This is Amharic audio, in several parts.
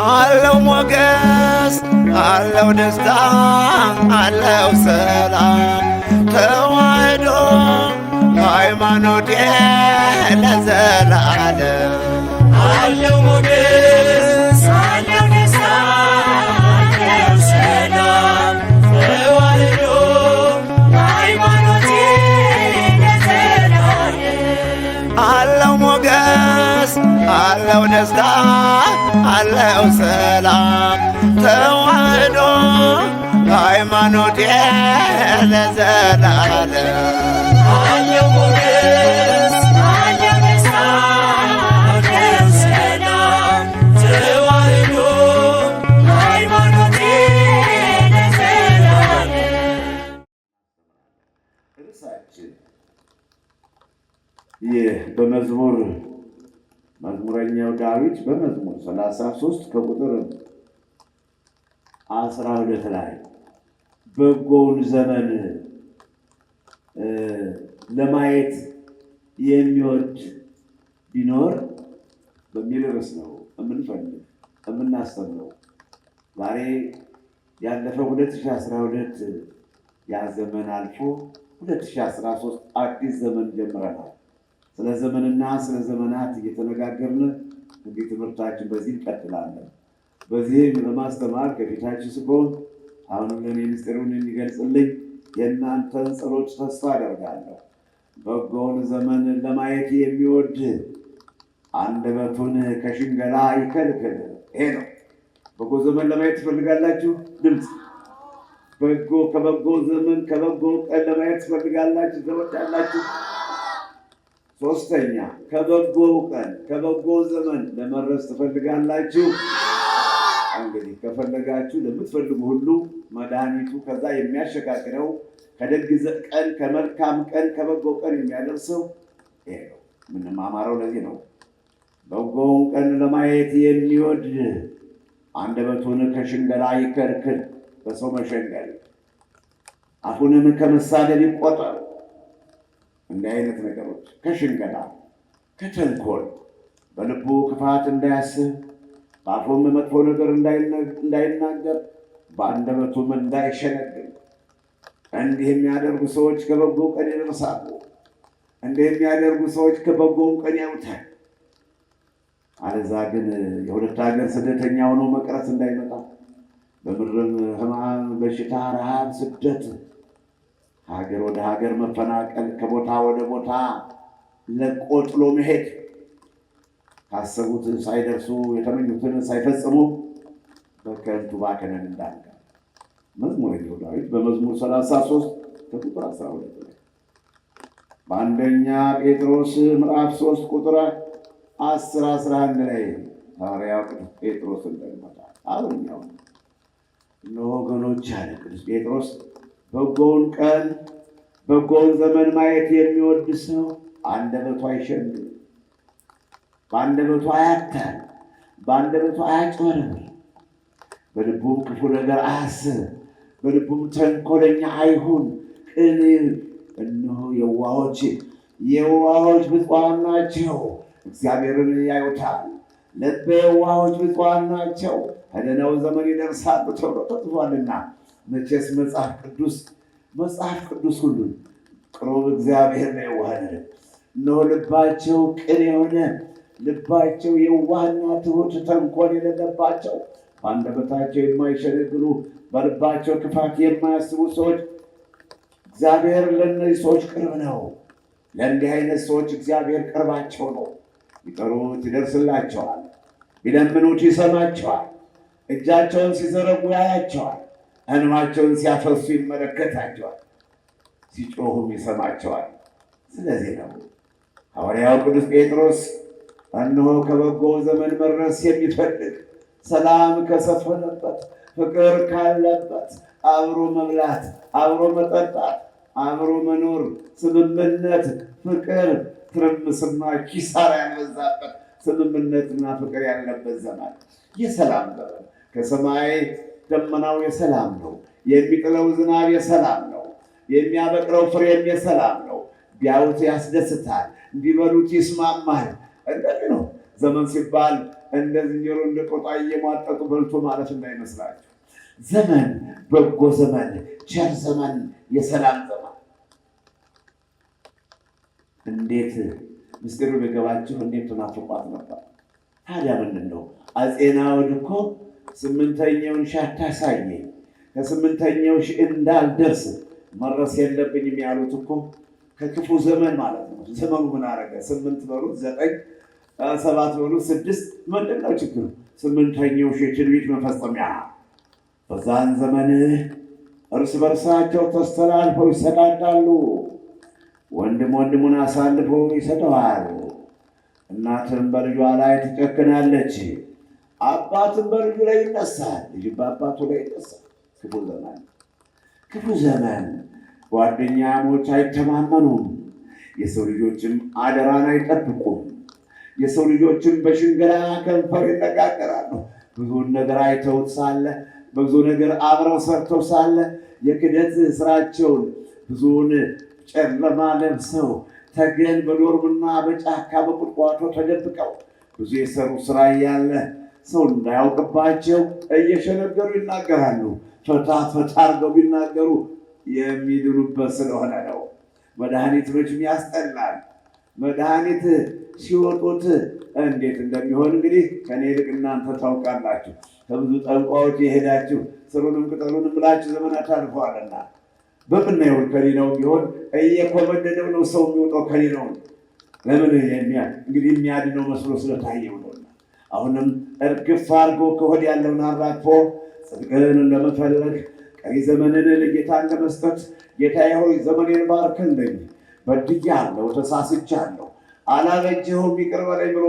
አለው ሞገስ አለው ደስታ አለው ሰላም ተዋህዶ ሃይማኖቴ ለዘላለም አለው ሞገስ አለው ደስታ አለው ሰላም ተዋህዶ ሃይማኖቴ ለዘላለም አለው ሞገስ አለው ደስታ አለው ሰላም ተዋህዶ ሃይማኖቴ ለዘላለም አለው ሞገስ አለው ደስታ አለው ሰላም ተዋህዶ ሃይማኖቴ ለዘላለም። ርዕሳችን ይህ መዝሙረኛው ዳዊት በመዝሙር 33 ከቁጥር 12 ላይ በጎውን ዘመን ለማየት የሚወድ ቢኖር በሚል ርዕስ ነው የምናስተምረው። ዛሬ ያለፈው 2012 ያ ዘመን አልፎ 2013 አዲስ ዘመን ጀምረናል። ስለ ዘመንና ስለ ዘመናት እየተነጋገርን እንግዲህ ትምህርታችን በዚህ እንቀጥላለን። በዚህም ለማስተማር ከፊታችን ስቆም አሁንም ለእኔ ምስጢሩን የሚገልጽልኝ የእናንተን ጸሎት ተስፋ አደርጋለሁ። በጎውን ዘመን ለማየት የሚወድ አንደበቱን ከሽንገላ ይከልክል። ይሄ ነው። በጎ ዘመን ለማየት ትፈልጋላችሁ? ድምፅ ከበጎ ዘመን ከበጎ ቀን ለማየት ትፈልጋላችሁ? ትወዳላችሁ? ሶስተኛ ከበጎ ቀን ከበጎ ዘመን ለመድረስ ትፈልጋላችሁ? እንግዲህ ከፈለጋችሁ ለምትፈልጉ ሁሉ መድኃኒቱ ከዛ የሚያሸጋግረው ከደግ ቀን ከመልካም ቀን ከበጎ ቀን የሚያደርሰው ይሄ ነው። የምንማማረው ለዚህ ነው። በጎውን ቀን ለማየት የሚወድ አንደበቱን ከሽንገላ ይከልክል። በሰው መሸንገል አፉንም ከመሳደብ ይቆጠር። እንዲህ አይነት ነገሮች ከሽንገላ ከተንኮል በልቡ ክፋት እንዳያስብ በአፉም መጥፎ ነገር እንዳይናገር በአንደበቱም እንዳይሸነግል። እንዲህ የሚያደርጉ ሰዎች ከበጎ ቀን ይደርሳሉ። እንዲህ የሚያደርጉ ሰዎች ከበጎውን ቀን ያዩታል። አለዛ ግን የሁለት ሀገር ስደተኛ ሆኖ መቅረት እንዳይመጣ በምድርም ሕማም፣ በሽታ፣ ረሃብ፣ ስደት፣ ሀገር ወደ ሀገር መፈናቀል፣ ከቦታ ወደ ቦታ ለቆ ጥሎ መሄድ፣ ካሰቡት ሳይደርሱ የተመኙትን ሳይፈጽሙ በከንቱ ባከነን እንዳንቀር መዝሙረኛው ዳዊት በመዝሙር 33 ከቁጥር 12 ላይ በአንደኛ ጴጥሮስ ምዕራፍ 3 ቁጥር 10-11 ላይ ሐዋርያው ቅዱስ ጴጥሮስ እንደገለጸው አሁንኛው እነሆ ወገኖች አለ ቅዱስ ጴጥሮስ በጎውን ቀን በጎውን ዘመን ማየት የሚወድ ሰው አንደበቱ አይሸንግል፣ በአንደበቱ አያታል፣ በአንደበቱ አያጭበረብር፣ በልቡም ክፉ ነገር አያስብ፣ በልቡም ተንኮለኛ አይሁን። ቅን እነሆ የዋሆች ብፁዓን ናቸው እግዚአብሔርን ያዩታል። ልበ የዋሆች ብፁዓን ናቸው በደህናው ዘመን ይደርሳሉ ተብሎ ተጽፏልና። መቼስ መጽሐፍ ቅዱስ ሁሉን ቅሩብ እግዚአብሔር ነው የዋሃን እነሆ ልባቸው ቅን የሆነ ልባቸው የዋህና ትሑት ተንኮል የሌለባቸው በአንደበታቸው የማይሸነግሉ በልባቸው ክፋት የማያስቡ ሰዎች እግዚአብሔር ለእነዚህ ሰዎች ቅርብ ነው። ለእንዲህ አይነት ሰዎች እግዚአብሔር ቅርባቸው ነው። ቢጠሩት ይደርስላቸዋል፣ ቢለምኑት ይሰማቸዋል፣ እጃቸውን ሲዘረጉ ያያቸዋል፣ እንባቸውን ሲያፈሱ ይመለከታቸዋል፣ ሲጮሁም ይሰማቸዋል። ስለዚህ ነው ሐዋርያው ቅዱስ ጴጥሮስ እነሆ ከበጎ ዘመን መድረስ የሚፈልግ ሰላም ከሰፈነበት፣ ፍቅር ካለበት፣ አብሮ መብላት፣ አብሮ መጠጣት፣ አብሮ መኖር፣ ስምምነት፣ ፍቅር፣ ትርምስና ኪሳራ ያልበዛበት ስምምነትና ፍቅር ያለበት ዘመን፣ የሰላም ዘመን። ከሰማይ ደመናው የሰላም ነው። የሚጥለው ዝናብ የሰላም ነው። የሚያበቅለው ፍሬም የሰላም ነው። ቢያዩት ያስደስታል፣ ቢበሉት ይስማማል። እንደዚህ ነው ዘመን ሲባል። እንደ ዝንጀሮ እንደ ጦጣ እየሟጠጡ በልቶ ማለፍ እንዳይመስላችሁ። ዘመን በጎ ዘመን፣ ቸር ዘመን፣ የሰላም ዘመን። እንዴት ምስጢሩ ቢገባችሁ እንዴት ትናፍቋት ነበር። ታዲያ ምንድን ነው አፄ ናዖድ እኮ 8ኛውን ሺህ አታሳየኝ፣ ከ8ኛው ሺህ እንዳልደርስ መድረስ የለብኝም ያሉት እኮ ከክፉ ዘመን ማለት ነው። ዘመኑ ምን አደረገ? 8 በሉት 9፣ 7 በሉት 6። ምንድን ነው ችግሩ? 8ኛው ሺህ ትንቢት መፈጸሚያ። በዛን ዘመን እርስ በርሳቸው ተስተላልፈው ይሰዳዳሉ። ወንድም ወንድሙን አሳልፎ ይሰጠዋል። እናትም በልጇ ላይ ትጨክናለች። አባትም በልጁ ላይ ይነሳል፣ ልጅ በአባቱ ላይ ይነሳል። ክፉ ዘመን፣ ክፉ ዘመን። ጓደኛሞች አይተማመኑም። የሰው ልጆችም አደራን አይጠብቁም። የሰው ልጆችም በሽንገላ ከንፈር ይነጋገራሉ። ብዙውን ነገር አይተውት ሳለ፣ ብዙ ነገር አብረው ሰርተው ሳለ የክደት ስራቸውን ብዙውን ጨለማ ለብሰው ተገን በዶርምና በጫካ በቁጥቋጦ ተደብቀው ብዙ የሰሩ ስራ እያለ ሰው እንዳያውቅባቸው እየሸነገሩ ይናገራሉ። ፈታ ፈታ አድርገው ቢናገሩ የሚድኑበት ስለሆነ ነው። መድኃኒት መቼም ያስጠላል። መድኃኒት ሲወጡት እንዴት እንደሚሆን እንግዲህ ከኔ ይልቅ እናንተ ታውቃላችሁ። ከብዙ ጠንቋዮች የሄዳችሁ ስሩንም ቅጠሉንም ብላችሁ ዘመናት አልፈዋልና በምናየው ከሊናው ቢሆን እየኮመደደው ነው ሰው የሚወጣው ከሊናው። ለምን እንግዲህ የሚያድነው መስሎ ስለታየው ነው። አሁንም እርግፍ አድርጎ ከሆድ ያለውን አራግፎ ጽድቅን ለመፈለግ ቀሪ ዘመንን ለጌታ ለመስጠት ጌታዬ ሆይ ዘመኔን ባርክልኝ፣ በድያለሁ፣ ተሳስቻለሁ፣ አላበጀሁም፣ ይቅር በለኝ ብሎ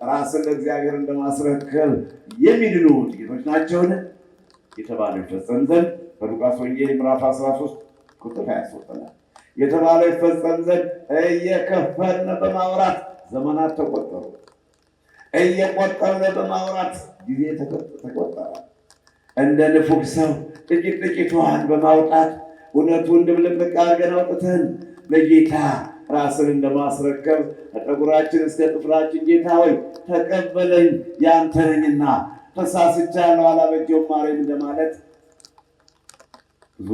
ራስን ለእግዚአብሔር እንደማስረከብ የሚድኑ ጥቂቶች ናቸውን የተባለው ይፈጸም ዘንድ በሉቃስ ወንጌል ምዕራፍ 13 ቁጥር 23 ላይ የተባለው ይፈጸም ዘንድ እየከፈልን በማውራት ዘመናት ተቆጠሩ። እየቆጠርን በማውራት ጊዜ ተቆጠረ። እንደ ንፉግ ሰው ጥቂት ጥቂቷን በማውጣት እውነቱን ድብልቅልቅ አድርገን አውጥተን ለጌታ ራስን እንደማስረከብ ከጠጉራችን እስከ ጥፍራችን ጌታ ሆይ ተቀበለኝ ያንተ ነኝና ተሳስቻለሁ አላበጀሁም ማረኝ እንደማለት ብዙ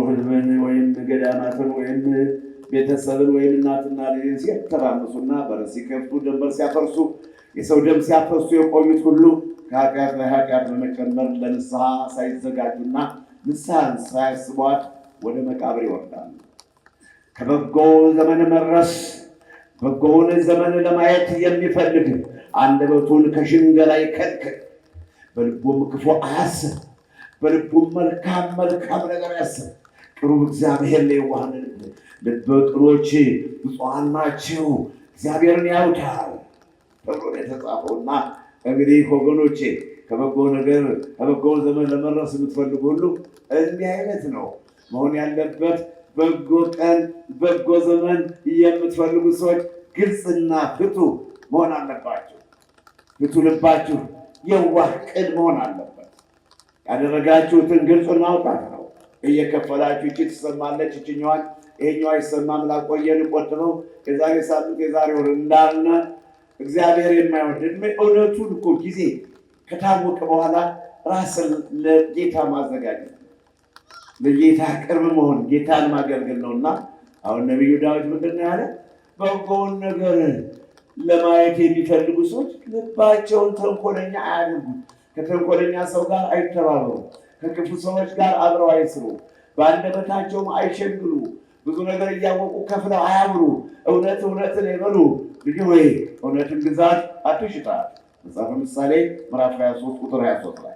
ሕዝብን ወይም ገዳማትን ወይም ቤተሰብን ወይም እናትና ልጅን ሲያተራምሱና በር ሲከፍቱ ድንበር ሲያፈርሱ የሰው ደም ሲያፈሱ የቆዩት ሁሉ ከኃጢአት ላይ ኃጢአት በመጨመር ለንስሐ ሳይዘጋጁና ንስሐን ሳያስቧት ወደ መቃብር ይወርዳሉ። ከበጎ ዘመን መድረስ በጎውን ዘመን ለማየት የሚፈልግ አንደበቱን ከሽንገላ ይከልክል፣ በልቡም ክፉ አያስብ፣ በልቡም መልካም መልካም ነገር ያስብ። ቅሩብ እግዚአብሔር ለየዋሃን ልበ ቅኖች ብፁዓን ናቸው እግዚአብሔርን ያዩታል ተብሎ የተጻፈውና እንግዲህ ወገኖቼ ከበጎ ነገር ከበጎ ዘመን ለመድረስ የምትፈልጉ ሁሉ እንዲህ አይነት ነው መሆን ያለበት። በጎ ቀን በጎ ዘመን የምትፈልጉ ሰዎች ግልጽና ፍቱ መሆን አለባቸው። ፍቱ ልባችሁ የዋህ ቅን መሆን አለበት። ያደረጋችሁትን ግልጽ ማውጣት ነው። እየከፈላችሁ እቺ ትሰማለች እችኛዋን ይሄኛዋ ይሰማም ላቆየን ቆጥበው የዛሬ ሳምንት የዛሬ ወር እንዳልነ እግዚአብሔር የማይወድ እውነቱን እኮ ጊዜ ከታወቀ በኋላ ራስን ለጌታ ማዘጋጀት ለጌታ ቅርብ መሆን ጌታን ማገልገል ነውና አሁን ነቢዩ ዳዊት ምንድን ነው ያለ? በጎውን ነገር ለማየት የሚፈልጉ ሰዎች ልባቸውን ተንኮለኛ አያድርጉ፣ ከተንኮለኛ ሰው ጋር አይተባበሩ፣ ከክፉ ሰዎች ጋር አብረው አይስሩ፣ በአንደበታቸውም አይሸንግሉ፣ ብዙ ነገር እያወቁ ከፍለው አያምሩ፣ እውነትን ይበሉ። ልጅ ወይ እውነትን ግዛት አትሽጣት። መጽሐፈ ምሳሌ ምዕራፍ 23 ቁጥር 23 ላይ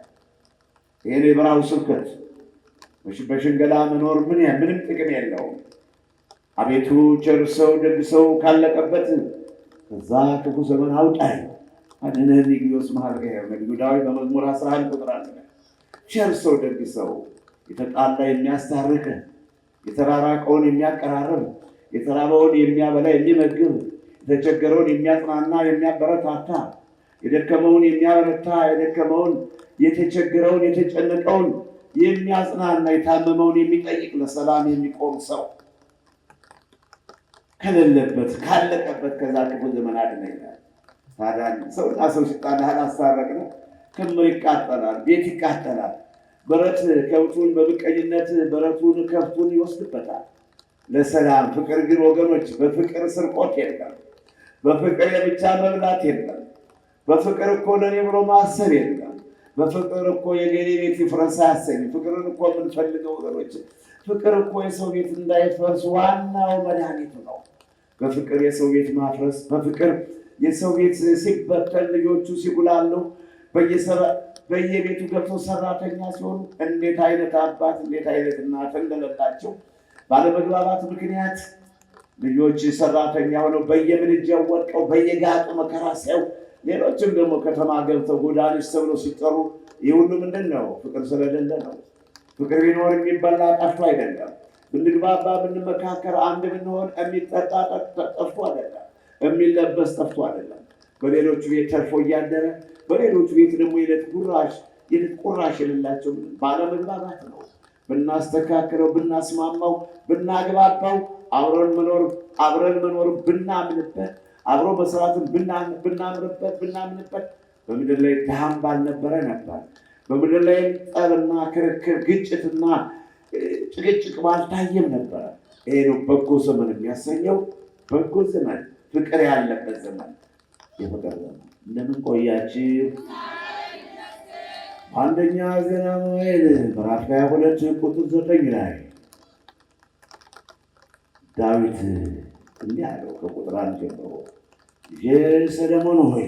ይህን የበረሃው ስብከት በሽንገላ መኖር ምንም ጥቅም የለውም። አቤቱ ቸር ሰው ደግ ሰው ካለቀበት ከዛ ክፉ ዘመን አውጣኝ አድነን ጊዮስ መሃል ነቢዩ ዳዊት በመዝሙር 11 ቁጥር 1 ቸር ሰው ደግ ሰው የተጣላ የሚያስታርቅ የተራራቀውን የሚያቀራርብ፣ የተራበውን የሚያበላ የሚመግብ፣ የተቸገረውን የሚያጽናና የሚያበረታታ፣ የደከመውን የሚያበረታ፣ የደከመውን የተቸገረውን የተጨነቀውን የሚያጽናና፣ የታመመውን የሚጠይቅ፣ ለሰላም የሚቆም ሰው ከሌለበት ካለቀበት ከዛ ክፉ ዘመን አድነኝ። ታዲያ ሰውና ሰው ሲጣላ አላስታረቅን፣ ክምር ይቃጠላል፣ ቤት ይቃጠላል። በረት ከብቱን በምቀኝነት በረቱን ከብቱን ይወስድበታል። ለሰላም ፍቅር ግን ወገኖች፣ በፍቅር ስርቆት የለም። በፍቅር የብቻ መብላት የለም። በፍቅር እኮ ለኔ ብሎ ማሰብ የለም። በፍቅር እኮ የገሌ ቤት ይፍረስ አያሰኝም። ፍቅርን እኮ የምንፈልገው ወገኖች፣ ፍቅር እኮ የሰው ቤት እንዳይፈርስ ዋናው መድኃኒቱ ነው። በፍቅር የሰው ቤት ማፍረስ፣ በፍቅር የሰው ቤት ሲበተን፣ ልጆቹ ሲጉላሉ፣ በየቤቱ ገብቶ ሰራተኛ ሲሆኑ እንዴት አይነት አባት እንዴት አይነት እናት እንደሌላቸው ባለመግባባት ምክንያት ልጆች ሰራተኛ ሆነው በየምድጃው ወድቀው በየጋጡ መከራ ሲያዩ፣ ሌሎችም ደግሞ ከተማ ገብተው ጎዳንሽ ተብለው ሲጠሩ፣ ይህ ሁሉ ምንድን ነው? ፍቅር ስለሌለ ነው። ፍቅር ቢኖር የሚበላ ጠፍቶ አይደለም። ብንግባባ ብንመካከር አንድ ብንሆን የሚጠጣ ጠፍቶ አይደለም። የሚለበስ ጠፍቶ አይደለም። በሌሎቹ ቤት ተርፎ እያደረ በሌሎቹ ቤት ደግሞ የዕለት ቁራሽ የሌላቸው ባለመግባባት ነው። ብናስተካክለው፣ ብናስማማው፣ ብናግባባው፣ አብረን መኖር ብናምንበት፣ አብሮ መስራትን ብናምንበት በምድር ላይ ድሃም ባልነበረ ነበር። በምድር ላይ ጠብና ክርክር፣ ግጭትና ጭቅጭቅ ባልታየም ነበረ። ይሄ ነው በጎ ዘመን የሚያሰኘው። በጎ ዘመን፣ ፍቅር ያለበት ዘመን፣ የፍቅር ዘመን። እንደምን ቆያችሁ? አንደኛ ዜና መዋዕል ምዕራፍ 22 ቁጥር 9 ላይ ዳዊት እንዲህ አለው። ከቁጥር 1 ጀምሮ ሰለሞን ሆይ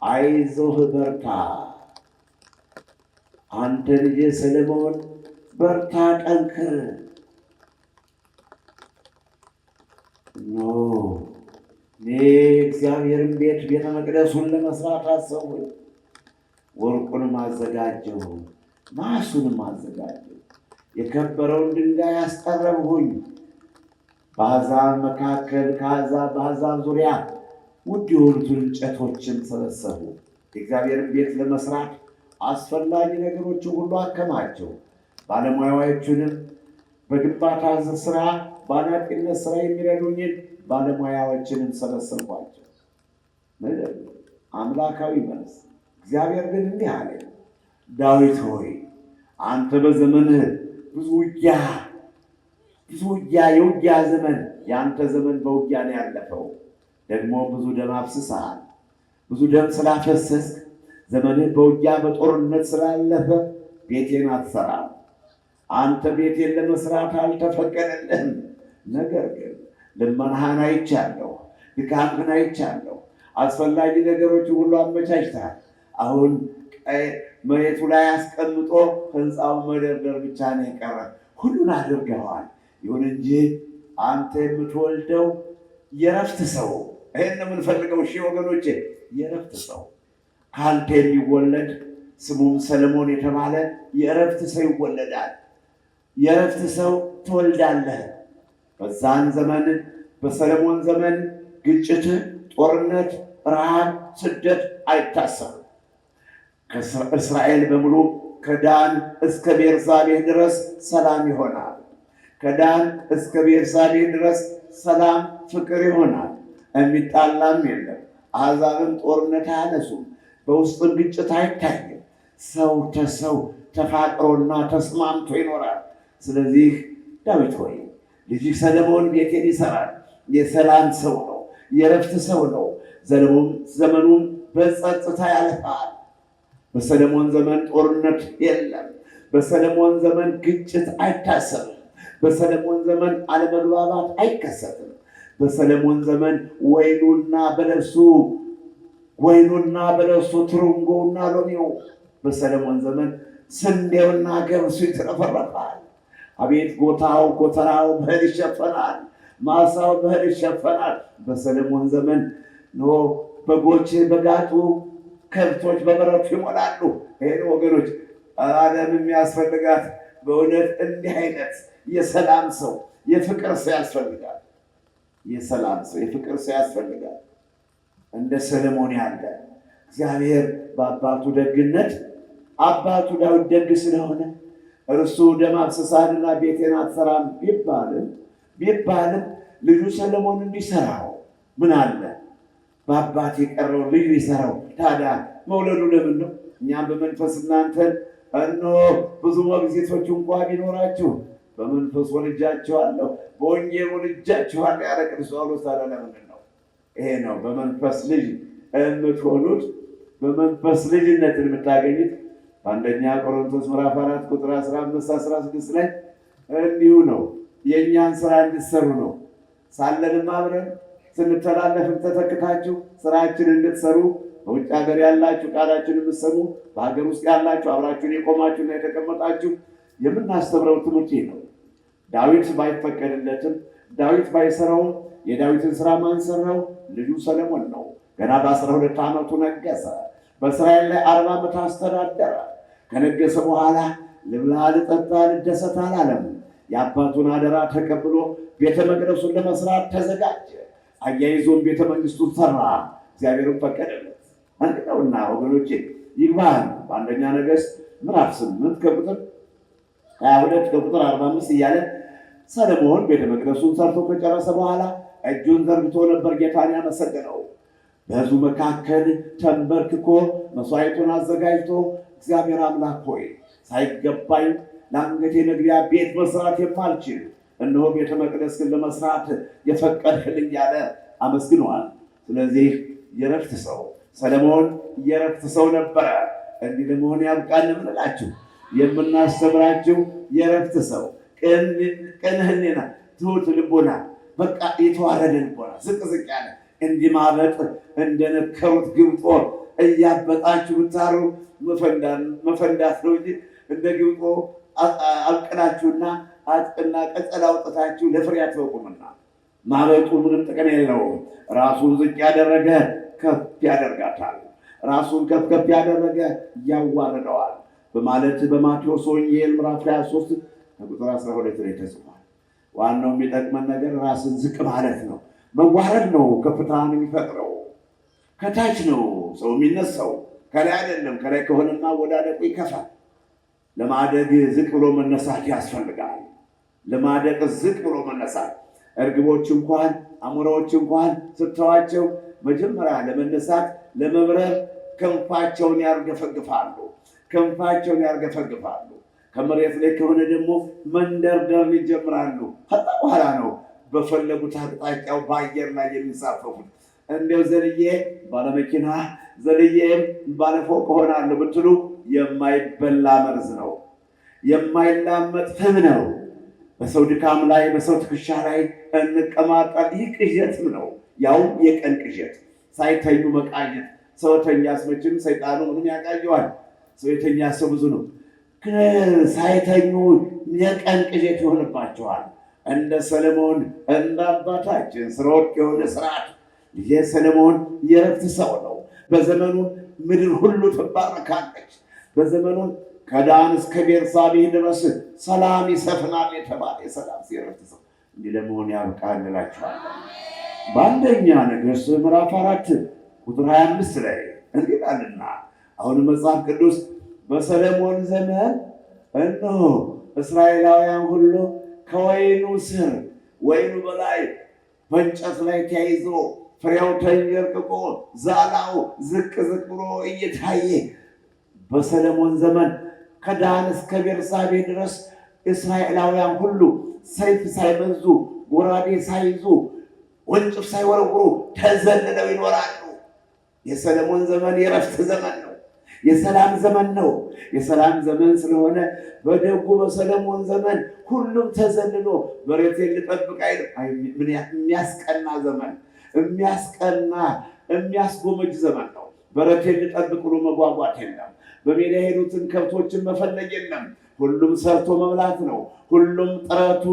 አይዞህ በርታ፣ አንተ ልጄ ሰለሞን በርታ ጠንክር። እኔ እግዚአብሔርን ቤተ መቅደሱን ለመስራት አሰብኩኝ። ወርቁንም አዘጋጀሁ፣ ናሱንም አዘጋጀሁ፣ የከበረውን ድንጋይ አስጠረብሁኝ። በአሕዛብ መካከል በአሕዛብ ዙሪያ ውድ የሆኑትን እንጨቶችን ሰበሰቡ። የእግዚአብሔርን ቤት ለመስራት አስፈላጊ ነገሮችን ሁሉ አከማቸው። ባለሙያዎቹንም በግንባታ ስራ በአናጢነት ስራ የሚረዱኝን ባለሙያዎችንም ሰበሰብኳቸው። አምላካዊ መልስ። እግዚአብሔር ግን እንዲህ አለ፣ ዳዊት ሆይ አንተ በዘመንህ ብዙ ውጊያ የውጊያ ዘመን፣ የአንተ ዘመን በውጊያ ነው ያለፈው። ደግሞ ብዙ ደም አፍስሰሃል። ብዙ ደም ስላፈሰስክ ዘመንህ በውጊያ በጦርነት ስላለፈ ቤቴን አትሰራም። አንተ ቤቴን ለመስራት አልተፈቀደልህም። ነገር ግን ልመናህን አይቻለሁ፣ ድካምህን አይቻለሁ። አስፈላጊ ነገሮች ሁሉ አመቻችተሃል። አሁን መሬቱ ላይ አስቀምጦ ህንፃውን መደርደር ብቻ ነው የቀረ። ሁሉን አድርገዋል። ይሁን እንጂ አንተ የምትወልደው የረፍት ሰው፣ ይህን የምንፈልገው ወገኖቼ፣ የረፍት ሰው ከአንተ የሚወለድ ስሙም ሰለሞን የተባለ የእረፍት ሰው ይወለዳል። የእረፍት ሰው ትወልዳለህ። በዛን ዘመን በሰለሞን ዘመን ግጭት፣ ጦርነት፣ ረሃብ፣ ስደት አይታሰብም። እስራኤል በሙሉ ከዳን እስከ ቤርሳቤህ ድረስ ሰላም ይሆናል። ከዳን እስከ ቤርሳቤህ ድረስ ሰላም፣ ፍቅር ይሆናል። የሚጣላም የለም። አሕዛብም ጦርነት አያነሱም። በውስጥም ግጭት አይታይም። ሰው ተሰው ተፋቅሮና ተስማምቶ ይኖራል። ስለዚህ ዳዊት ሆይ ልጅህ ሰለሞን ቤቴን ይሰራል። የሰላም ሰው ነው፣ የረፍት ሰው ነው። ዘመኑም በጸጥታ ያልፋል። በሰለሞን ዘመን ጦርነት የለም። በሰለሞን ዘመን ግጭት አይታሰብም። በሰለሞን ዘመን አለመግባባት አይከሰትም። በሰለሞን ዘመን ወይኑና በለሱ ትርንጎውና ሎሚው፣ በሰለሞን ዘመን ስንዴውና ገብሱ ይትረፈረፋል። አቤት ጎተራው በእህል ይሸፈናል፣ ማሳው በእህል ይሸፈናል። በሰለሞን ዘመን በጎች በጋጡ፣ ከብቶች በበረቱ ይሞላሉ። ይሄን ወገኖች ዓለም የሚያስፈልጋት በእውነት እንዲህ አይነት የሰላም ሰው፣ የፍቅር ሰው ያስፈልጋል። የሰላም ሰው፣ የፍቅር ሰው ያስፈልጋል። እንደ ሰለሞን ያለ እግዚአብሔር በአባቱ ደግነት አባቱ ዳዊት ደግ ስለሆነ እርሱ ደም አፍስሰሃልና ቤቴን አትሠራም ቢባልም ልጁ ሰለሞን እንዲሠራው ምን አለ በአባት የቀረውን ልጅ ሊሠራው። ታዲያ መውለዱ ለምን ነው? እኛም በመንፈስ እናንተን እነሆ ብዙ ሞግዚቶች እንኳ ቢኖራችሁ በመንፈስ ወልጃችኋለሁ፣ በወንጌል ወልጃችኋለሁ ያለ ቅዱስ ጳውሎስ። ታዲያ ለምንድን ነው? ይሄ ነው በመንፈስ ልጅ የምትሆኑት፣ በመንፈስ ልጅነትን የምታገኙት። በአንደኛ ቆሮንቶስ ምዕራፍ 4 ቁጥር 15-16 ላይ እንዲሁ ነው። የእኛን ስራ እንድትሰሩ ነው። ሳለንም አብረን ስንተላለፍም ተተክታችሁ ስራችን እንድትሰሩ በውጭ ሀገር ያላችሁ ቃላችን የምትሰሙ፣ በሀገር ውስጥ ያላችሁ አብራችሁን የቆማችሁና የተቀመጣችሁ የምናስተምረው ትምህርት ነው። ዳዊት ባይፈቀድለትም ዳዊት ባይሰራውም የዳዊትን ስራ ማን ሰራው? ልጁ ሰለሞን ነው። ገና በ12 ዓመቱ ነገሰ። በእስራኤል ላይ 40 ዓመት አስተዳደረ። ከነገሰ በኋላ ልብላ፣ ልጠጣ፣ ልደሰት አላለም። የአባቱን አደራ ተቀብሎ ቤተ መቅደሱን ለመስራት ተዘጋጀ። አያይዞም ቤተ መንግስቱን ሰራ። እግዚአብሔርን ፈቀደለት። አንድ ነውና ወገኖቼ ይግባል። በአንደኛ ነገሥት ምዕራፍ 8 ከቁጥር 22 ከቁጥር 45 እያለ ሰለሞን ቤተ መቅደሱን ሰርቶ ከጨረሰ በኋላ እጁን ዘርግቶ ነበር ጌታን ያመሰገነው። በሕዝቡ መካከል ተንበርክኮ መስዋዕቱን አዘጋጅቶ እግዚአብሔር አምላክ ሆይ ሳይገባኝ ለአንገቴ መግቢያ ቤት መስራት የማልችል እነሆ ቤተ መቅደስን ለመስራት የፈቀድህልኝ ያለ አመስግነዋል። ስለዚህ የረፍት ሰው ሰለሞን የረፍት ሰው ነበረ። እንዲህ ለመሆን ያብቃን የምንላችሁ የምናስተምራችሁ የረፍት ሰው፣ ቅን ሕሊና፣ ትሁት ልቦና፣ በቃ የተዋረደ ልቦና፣ ዝቅ ያለ እንዲህ ማበጥ እንደነከሩት ግብጦ እያበጣችሁ ብታሩ መፈንዳት ነው እንጂ እንደ ግብጦ አብቅላችሁና አጥቅና ቀጸል አውጥታችሁ ለፍሬ አትበቁምና። ማበጡ ምንም ጥቅም የለውም። ራሱን ዝቅ ያደረገ ከፍ ያደርጋታል፣ ራሱን ከፍ ያደረገ ያዋርደዋል በማለት በማቴዎስ ወንጌል ምዕራፍ 23 ቁጥር 12 ላይ ተጽፏል። ዋናው የሚጠቅመን ነገር ራስን ዝቅ ማለት ነው። መዋረድ ነው ከፍታን የሚፈጥረው። ከታች ነው ሰው የሚነሳው፣ ከላይ አይደለም። ከላይ ከሆነማ ወዳደቁ ይከፋል። ለማደግ ዝቅ ብሎ መነሳት ያስፈልጋል። ለማደግ ዝቅ ብሎ መነሳት። እርግቦች እንኳን አሞራዎች እንኳን ስተዋቸው መጀመሪያ ለመነሳት ለመብረር ክንፋቸውን ያርገፈግፋሉ። ከመሬት ላይ ከሆነ ደግሞ መንደርደር ይጀምራሉ። ከዛ በኋላ ነው በፈለጉት አቅጣጫው በአየር ላይ የሚንሳፈፉት። እንደው ዘልዬ ባለመኪና ዘልዬም ባለፎቅ እሆናለሁ ብትሉ የማይበላ መርዝ ነው፣ የማይላመጥ ፍም ነው። በሰው ድካም ላይ በሰው ትከሻ ላይ እንቀማጣል። ይህ ቅዠትም ነው፣ ያውም የቀን ቅዠት፣ ሳይተኙ መቃኘት። ሰው ተኛ አስመችም ሰይጣኑ ምንም ያቃየዋል። ሰው የተኛ ሰው ብዙ ነው፣ ግን ሳይተኙ የቀን ቅዠት ይሆንባቸዋል። እንደ ሰለሞን እንደ አባታችን ስርወጥ የሆነ ስርዓት ልጄ ሰለሞን የረፍት ሰው ነው። በዘመኑ ምድር ሁሉ ትባረካለች። በዘመኑ ከዳን እስከ ቤርሳቤህ ድረስ ሰላም ይሰፍናል የተባለ የሰላም የረፍት ሰው እንዲህ ለመሆን ያብቃን እላችኋለሁ። በአንደኛ ነገሥት ምዕራፍ 4 ቁጥር 25 ላይ እንዲህ ይላልና አሁን መጽሐፍ ቅዱስ በሰለሞን ዘመን እነሆ እስራኤላውያን ሁሉ ከወይኑ ስር ወይኑ በላይ በእንጨት ላይ ተያይዞ ፍሬው ተንዠርቅቆ ዛላው ዝቅ ብሎ እየታየ በሰለሞን ዘመን ከዳን እስከ ቤርሳቤህ ድረስ እስራኤላውያን ሁሉ ሰይፍ ሳይመዙ ጎራዴ ሳይዙ ወንጭፍ ሳይወረውሩ ተዘልለው ይኖራሉ። የሰለሞን ዘመን የረፍት ዘመን ነው። የሰላም ዘመን ነው። የሰላም ዘመን ስለሆነ በደጉ በሰለሞን ዘመን ሁሉም ተዘልሎ በሬቴን ልጠብቅ አይልም። የሚያስቀና ዘመን፣ የሚያስጎመጅ ዘመን ነው። በሬቴን ልጠብቅ ብሎ መጓጓት የለም። በሜዳ የሄዱትን ከብቶችን መፈለግ የለም። ሁሉም ሰርቶ መብላት ነው። ሁሉም ጥረቱ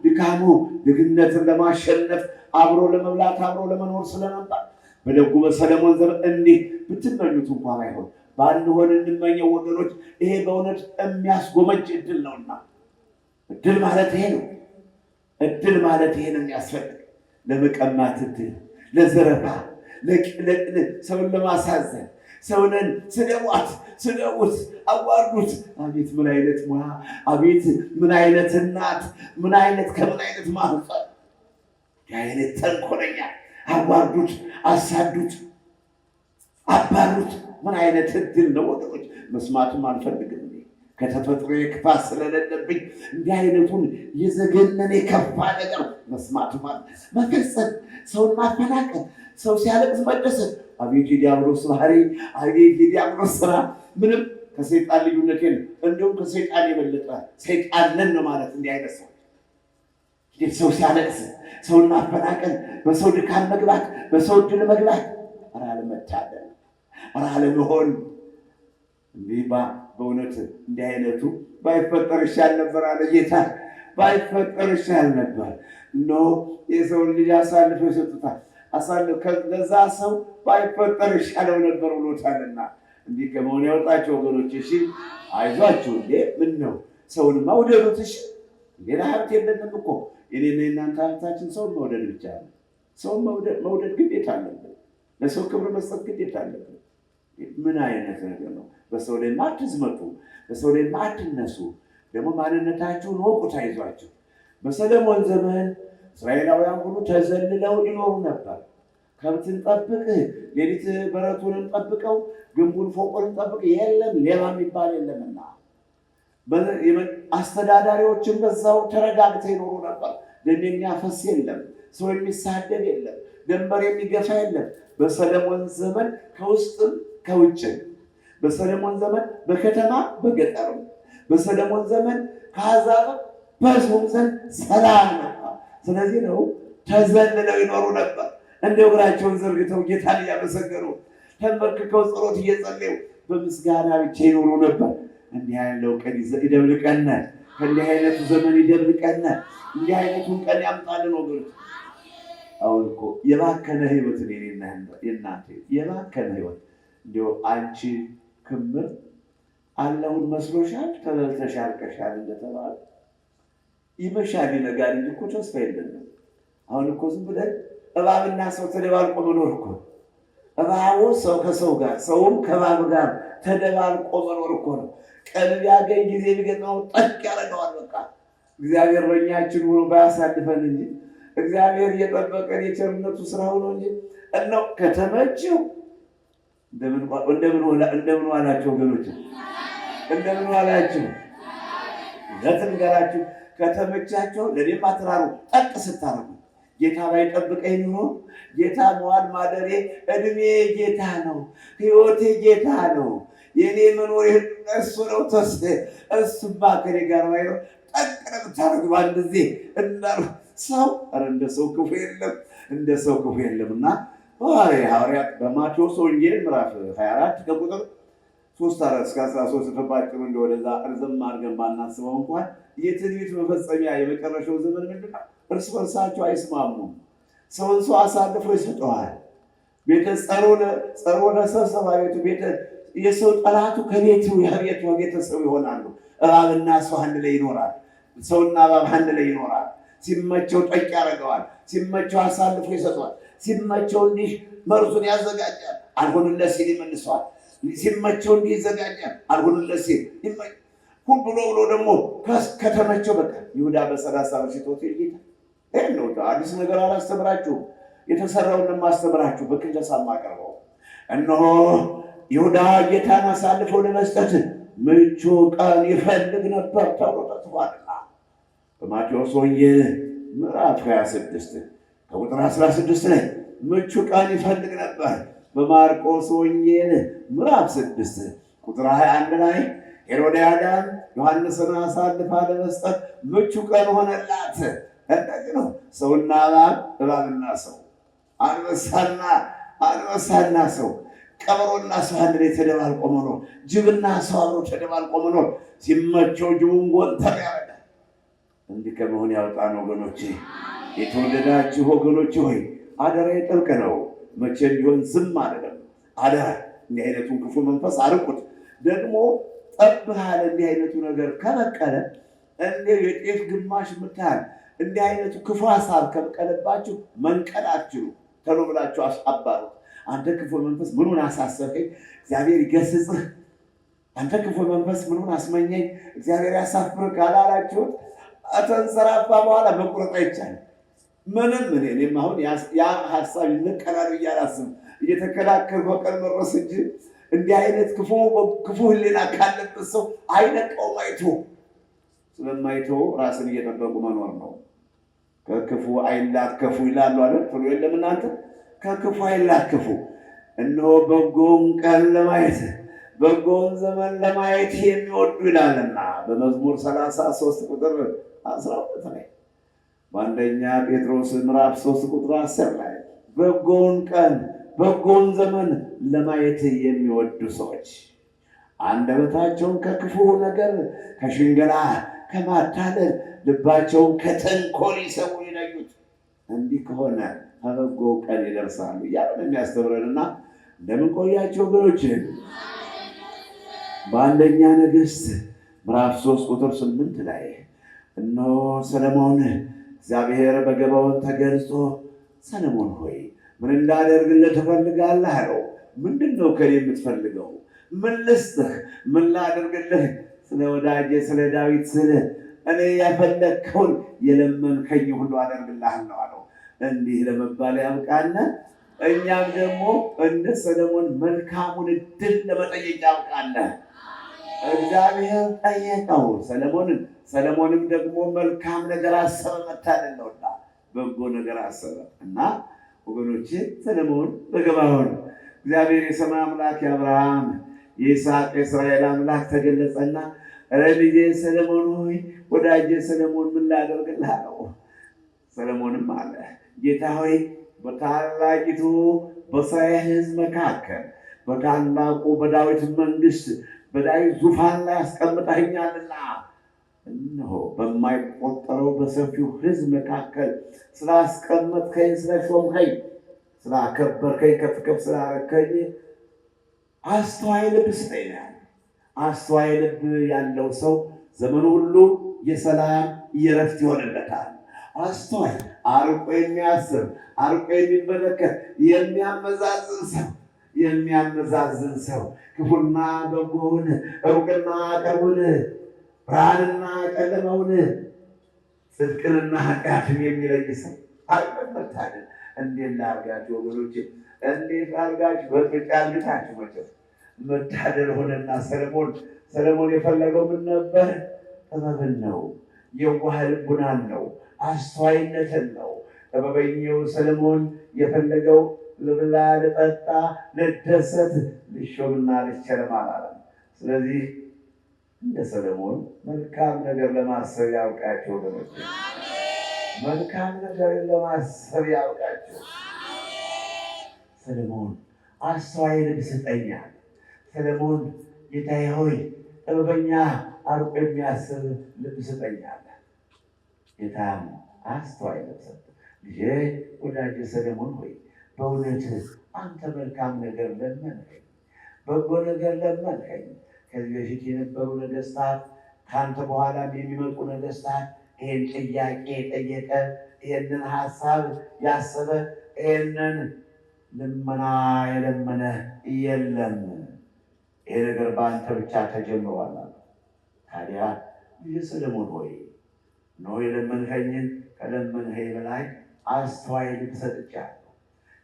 ድካሙ ድህነትን ለማሸነፍ አብሮ ለመብላት አብሮ ለመኖር ስለነበር በደጉ በሰለሞን ዘመን እንዲህ ብትመኙት እንኳን አይሆን ባንሆን እንመኘው ወገኖች። ይሄ በእውነት የሚያስጎመጅ እድል ነውና እድል ማለት ይሄ ነው። እድል ማለት ይሄ ነው የሚያስፈልግ። ለመቀማት እድል፣ ለዘረፋ፣ ሰውን ለማሳዘን፣ ሰውንን ስደቧት፣ ስደቡት፣ አዋርዱት። አቤት ምን አይነት ሙያ! አቤት ምን አይነት እናት! ምን አይነት ከምን አይነት ማህፀን! የአይነት ተንኮለኛ! አዋርዱት፣ አሳዱት፣ አባሩት። ምን አይነት እድል ነው ወገኖች! መስማትም አልፈልግም ከተፈጥሮ ክፋት ስለሌለብኝ እንዲህ አይነቱን የዘገነነ የከፋ ነገር መስማት ማለት መፈጸም፣ ሰውን ማፈናቀል፣ ሰው ሲያለቅስ መደሰት። አቤት የዲያብሎስ ባህሪ! አቤት የዲያብሎስ ስራ! ምንም ከሰይጣን ልዩነት የለም። እንዲሁም ከሰይጣን የበለጠ ሰይጣን ነን ነው ማለት እንዲህ አይነት ሰው ሰው ሲያለቅስ፣ ሰውን ማፈናቀል፣ በሰው ድካም መግባት፣ በሰው ድል መግባት። ኧረ አለመታደል! ኧረ አለመሆን! እንዲህ በእውነት እንዲህ አይነቱ ባይፈጠር ይሻል ነበር አለ ጌታ። ባይፈጠር ይሻል ነበር። እነሆ የሰውን ልጅ አሳልፈው ይሰጡታል። ለዛ ሰው ባይፈጠር ይሻለው ነበር ብሎታልና እንዲህ ከመሆን ያወጣቸው ወገኖች። እሺ አይዟችሁ። እንዴ ምን ነው ሰውንማ ውደዱት። እሺ ሌላ ሀብት የለንም እኮ። የኔና የእናንተ ሀብታችን ሰውን መውደድ ብቻ ነው። ሰውን መውደድ ግዴታ አለብን። ለሰው ክብር መስጠት ግዴታ አለብን። ምን አይነት ነገር ነው? በሰው ላይ ማትዝመቱ፣ በሰው ላይ ማትነሱ። ደግሞ ማንነታችሁን ወቁት፣ አይዟችሁ። በሰለሞን ዘመን እስራኤላውያን ሁሉ ተዘልለው ይኖሩ ነበር። ከብትን ጠብቅ፣ ሌሊት በረቱን ጠብቀው፣ ግንቡን ፎቁን ጠብቅ፣ የለም ሌባ የሚባል የለምና አስተዳዳሪዎችን በዛው ተረጋግተው ይኖሩ ነበር። ደም የሚያፈስ የለም፣ ሰው የሚሳደብ የለም፣ ድንበር የሚገፋ የለም። በሰለሞን ዘመን ከውስጥም ከውጭም፣ በሰለሞን ዘመን በከተማ በገጠርም፣ በሰለሞን ዘመን ከአሕዛብ በሕዝቡም ዘንድ ሰላም ነበር። ስለዚህ ነው ተዘልለው ይኖሩ ነበር። እንደ እግራቸውን ዘርግተው ጌታን እያመሰገኑ ተንበርክከው ጸሎት እየጸለዩ በምስጋና ብቻ ይኖሩ ነበር። እንዲህ ያለው ቀን ይደብልቀን፣ ከእንዲህ አይነቱ ዘመን ይደብልቀን፣ እንዲህ አይነቱን ቀን ያምጣልን ወገኖች። አሁን እኮ የባከነ ህይወት የእናንተ የባከነ ህይወት እንዲያው አንቺ ክምር አለውን መስሎሻል፣ ተበልተሽ አልቀሻል እንደተባለ ይመሻል ይነጋል እንጂ እኮ ተስፋ የለንም። አሁን እኮ ዝም ብለን እባብና ሰው ተደባልቆ መኖር እኮ እባቡ ሰው ከሰው ጋር፣ ሰውም ከእባብ ጋር ተደባልቆ መኖር እኮ ነው። ቀን ቢያገኝ ጊዜ ቢገጥመው ጠቅ ያደርገዋል። በቃ እግዚአብሔር በእኛችን ሆኖ ባያሳልፈን እንጂ እግዚአብሔር እየጠበቀን የቸርነቱ ስራ ሆኖ እንጂ እነው ከተመቸው እንደምን ዋላችሁ ወገኖች? እንደምን ዋላችሁ? ለትንገራችሁ ከተመቻቸው ለኔም አትራሩ ጠቅ ስታረጉ ጌታ ባይጠብቀኝ ኖሮ ጌታ መዋል ማደሬ እድሜ ጌታ ነው፣ ህይወቴ ጌታ ነው፣ የኔ መኖር እሱ ነው። ተስ እሱማ ከኔ ጋር ባይኖር ጠቅ ነው ብታረጉ በአንድ ጊዜ ሰው እንደ ሰው ክፉ የለም፣ እንደ ሰው ክፉ የለምና ሐዋርያት በማቴዎስ ወንጌል ምዕራፍ 24 ከቁጥር 3-13 ተባጭሩ እንደወደዛ እርዝም አድርገን ባናስበው እንኳን የትንቢት መፈጸሚያ የመጨረሻው ዘመን ምንድን ነው? እርስ በርሳቸው አይስማሙም። ሰውን ሰው አሳልፎ ይሰጠዋል። ቤተ ጸሮነ ሰብሰባ ቤቱ ቤተ የሰው ጠላቱ ከቤቱ የቤቱ ቤተሰብ ይሆናሉ። እባብና ሰው አንድ ላይ ይኖራል። ሰውና እባብ አንድ ላይ ይኖራል። ሲመቸው ጠቅ ያደርገዋል፣ ሲመቸው አሳልፎ ይሰጠዋል፣ ሲመቸው እንዲህ መርዙን ያዘጋጃል፣ አልሆንለት ሲል ይመልሰዋል። ሲመቸው እንዲህ ይዘጋጃል፣ አልሆንለት ሲል ሁሉ ብሎ ደግሞ ከተመቸው በቃ ይሁዳ በ30 ብር ሽጦት ጌታ ይህ ነው። አዲስ ነገር አላስተምራችሁም፣ የተሰራውን ማስተምራችሁ በክለሳ ማቀርበው። እነሆ ይሁዳ ጌታን አሳልፈው ለመስጠት ምቹ ቀን ይፈልግ ነበር ተብሎ ተጽፏልና በማቴዎስ ወንጌል ምዕራፍ 26 ከቁጥር 16 ላይ ምቹ ቀን ይፈልግ ነበር። በማርቆስ ወንጌል ምዕራፍ 6 ቁጥር 21 ላይ ሄሮድያዳም ዮሐንስን አሳልፋ ለመስጠት ምቹ ቀን ሆነላት። እንደዚህ ነው ሰውና እባብ፣ እባብና ሰው፣ አንበሳና ሰው፣ ቀበሮና ሰው አንድ ላይ ተደባልቆ መኖር፣ ጅብና ሰው አብሮ ተደባልቆ መኖር። ሲመቸው ጅቡን ጎንተር ያደርጋል። እንዲህ ከመሆን ያወጣን ወገኖቼ፣ የተወደዳችሁ ወገኖቼ ሆይ አደራ ጥብቅ ነው። መቼም ቢሆን ዝም አይደለም። አደራ እንዲህ አይነቱን ክፉ መንፈስ አርቁት። ደግሞ ጠብሃለ እንዲህ አይነቱ ነገር ከበቀለ እንዲህ የጤፍ ግማሽ የምታህል እንዲህ አይነቱ ክፉ ሀሳብ ከበቀለባችሁ መንቀል አትችሉ። ተሎ ብላችሁ አባሩት። አንተ ክፉ መንፈስ ምኑን አሳሰብከኝ፣ እግዚአብሔር ይገስጽህ። አንተ ክፉ መንፈስ ምኑን አስመኘኝ፣ እግዚአብሔር ያሳፍርህ ካላላችሁት ተንሰራፋ በኋላ መቁረጥ አይቻልም። ምንም እኔም አሁን ያ ሀሳብ ይነቀላል ብዬ አላስብም። እየተከላከልኩ በቀን መረስ እንጂ እንዲህ አይነት ክፉ ህሊና ካለበት ሰው አይነቀውም። አይቶ ስለማይተው ራስን እየጠበቁ መኖር ነው። ከክፉ አይላከፉ ይላሉ አይደል? ትሉ የለም እናንተ? ከክፉ አይላከፉ። እነሆ በጎውን ቀን ለማየት በጎውን ዘመን ለማየት የሚወዱ ይላልና በመዝሙር 33 ቁጥር 12 ላይ፣ በአንደኛ ጴጥሮስ ምዕራፍ 3 ቁጥር 10 ላይ በጎውን ቀን በጎውን ዘመን ለማየት የሚወዱ ሰዎች አንደበታቸውን ከክፉ ነገር ከሽንገላ ከማታለል ልባቸውን ከተንኮል ይሰቡ ይለዩት። እንዲህ ከሆነ ከበጎው ቀን ይደርሳሉ እያለ የሚያስተምረንና እንደምን ቆያቸው ወገኖችን። በአንደኛ ነገሥት ምዕራፍ 3 ቁጥር 8 ላይ እነሆ ሰለሞን እግዚአብሔር በገባዖን ተገልጾ ሰለሞን ሆይ ምን እንዳደርግልህ ትፈልጋለህ አለው። ምንድን ነው ከኔ የምትፈልገው? ምን ልስጥህ? ምን ላደርግልህ? ስለ ወዳጄ ስለ ዳዊት ስል እኔ ያፈለግከውን የለመንከኝ ሁሉ አደርግልሃለሁ አለው። እንዲህ ለመባል ያብቃን። እኛም ደግሞ እንደ ሰለሞን መልካሙን ዕድል ለመጠየቅ ያብቃን። እግዚአብሔር ጠየቀው ሰለሞንን። ሰለሞንም ደግሞ መልካም ነገር አሰበ። መታደል ነውና በጎ ነገር አሰበ እና ወገኖቼ ሰለሞን በገባዖን እግዚአብሔር የሰማይ አምላክ የአብርሃም የይስሐቅ የእስራኤል አምላክ ተገለጸና ልጄ ሰለሞን ሆይ ወዳጄ ሰለሞን ምን ላደርግልህ አለው። ሰለሞንም አለ ጌታ ሆይ በታላቂቱ በእስራኤል ሕዝብ መካከል በታላቁ በዳዊት መንግስት በዳዊት ዙፋን ላይ አስቀምጠኸኛልና እነሆ በማይቆጠረው በሰፊው ሕዝብ መካከል ስላስቀመጥከኝ ስለሾምከኝ ስላከበርከኝ ከፍ ከፍ ስላረከኝ አስተዋይ ልብ ስጠኝ። አስተዋይ ልብ ያለው ሰው ዘመኑ ሁሉ የሰላም የእረፍት ይሆንለታል። አስተዋይ አርቆ የሚያስብ አርቆ የሚመለከት የሚያመዛዝን ሰው ክፉና በጎውን ሩቅና ቅርቡን ብርሃንና ጨለማውን ጽድቅንና ኃጢአትን የሚለይ ሰው አልመታደል። እንዴት ላርጋችሁ ወገኖቼ? እንዴት ላርጋችሁ? በጥብቅ ያልግታችሁ መቼም መታደል ሆነና ሰለሞን የፈለገው ምን ነበር? ጥበብን ነው፣ የዋህ ልቡናን ነው፣ አስተዋይነትን ነው። ጥበበኛው ሰለሞን የፈለገው ልብላ፣ ልጠጣ፣ ልደሰት፣ ልሾምና ልቸለም አላለም። ስለዚህ እንደ ሰለሞን መልካም ነገር ለማሰብ ያውቃቸው ወገኖች፣ መልካም ነገር ለማሰብ ያውቃቸው። ሰለሞን አስተዋይ ልብ ስጠኝ። ሰለሞን ጌታዬ ሆይ ጥበበኛ አርቆ የሚያስብ ልብ ስጠኝ አለ። ጌታም አስተዋይ ልብ ሰጠ። ልጄ ወዳጄ ሰለሞን ሆይ በእውነት አንተ መልካም ነገር ለመንከኝ፣ በጎ ነገር ለመንከኝ። ከዚህ በፊት የነበሩ ነገስታት ከአንተ በኋላም የሚመጡ ነገስታት ይህን ጥያቄ የጠየቀ ይህንን ሀሳብ ያሰበ ይህንን ልመና የለመነ የለም። ይሄ ነገር በአንተ ብቻ ተጀምሯል። ታዲያ ልጄ ሰለሞን ሆይ እነሆ የለመንከኝን ከለመንኸኝ በላይ አስተዋይ ልብ ሰጥቻለሁ።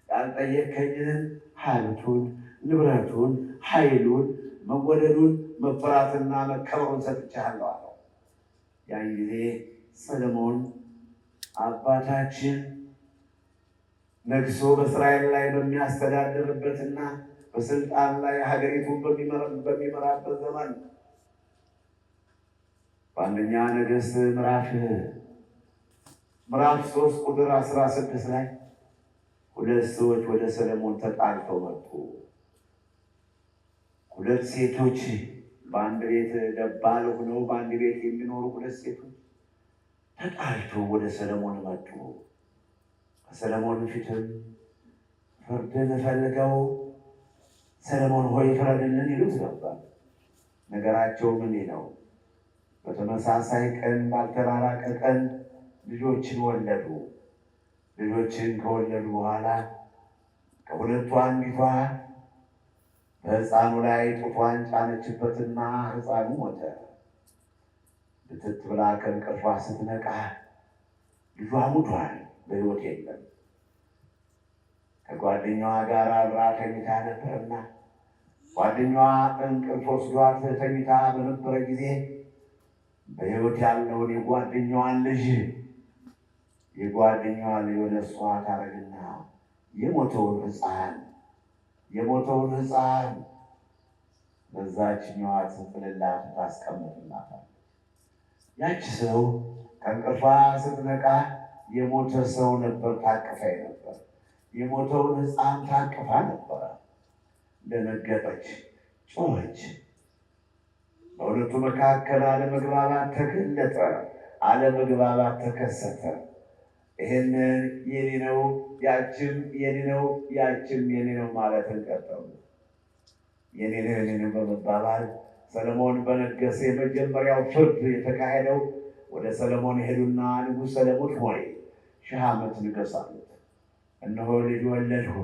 ያልጠየቅከኝን ሀብቱን፣ ንብረቱን፣ ኃይሉን፣ መወደዱን፣ መፈራትና መከበሩን ሰጥቻለሁ አለው። ያን ጊዜ ሰለሞን አባታችን ነግሶ በእስራኤል ላይ በሚያስተዳድርበትና በስልጣን ላይ ሀገሪቱን በሚመራበት ዘመን በአንደኛ ነገሥት ምዕራፍ 3 ቁጥር 16 ላይ ሁለት ሰዎች ወደ ሰለሞን ተጣልተው መጡ። ሁለት ሴቶች በአንድ ቤት ደባል ሆነው በአንድ ቤት የሚኖሩ ሁለት ሴቶች ተጣልተው ወደ ሰለሞን መጡ። ከሰለሞን ፊትም ፍርድን ፈልገው ሰለሞን ሆይ ፍረድልን ይሉት ነበር። ነገራቸው ምን ነው? በተመሳሳይ ቀን ባልተራራቀ ቀን ልጆችን ወለዱ። ልጆችን ከወለዱ በኋላ ከሁለቱ አንዲቷ በሕፃኑ ላይ ጡቷን ጫነችበትና ሕፃኑ ሞተ። ልትት ብላ ከእንቅልፏ ስትነቃ ልጇ ሙቷል፣ በሕይወት የለም። ከጓደኛዋ ጋር አብራ ተኝታ ነበርና ጓደኛዋ እንቅልፍ ወስዷት ተኝታ በነበረ ጊዜ በሕይወት ያለውን የጓደኛዋን ልጅ ወደ እሷ ታረግና የሞተውን ሕፃን በዛችኛዋ ትጥልላት ታስቀምጥላታል። ያች ሰው ከእንቅልፏ ስትነቃ የሞተ ሰው ነበር ታቅፋ ነበር። የሞተውን ሕፃን ታቅፋ ነበረ። ደነገጠች፣ ጮኸች። በሁለቱ መካከል አለመግባባት ተገለጠ፣ አለመግባባት ተከሰተ። ይህንን የኔ ነው፣ ያችም የኔ ነው፣ ያችም የኔ ነው ማለትን ቀጠሉ። የኔ ነው የኔ ነው በመባባል ሰለሞን በነገሰ የመጀመሪያው ፍርድ የተካሄደው ወደ ሰለሞን ሄዱና ንጉሥ ሰለሞን ሆይ 1000 ዓመት ንገሥ አሉት። እነሆ ልጅ ወለድሁ፣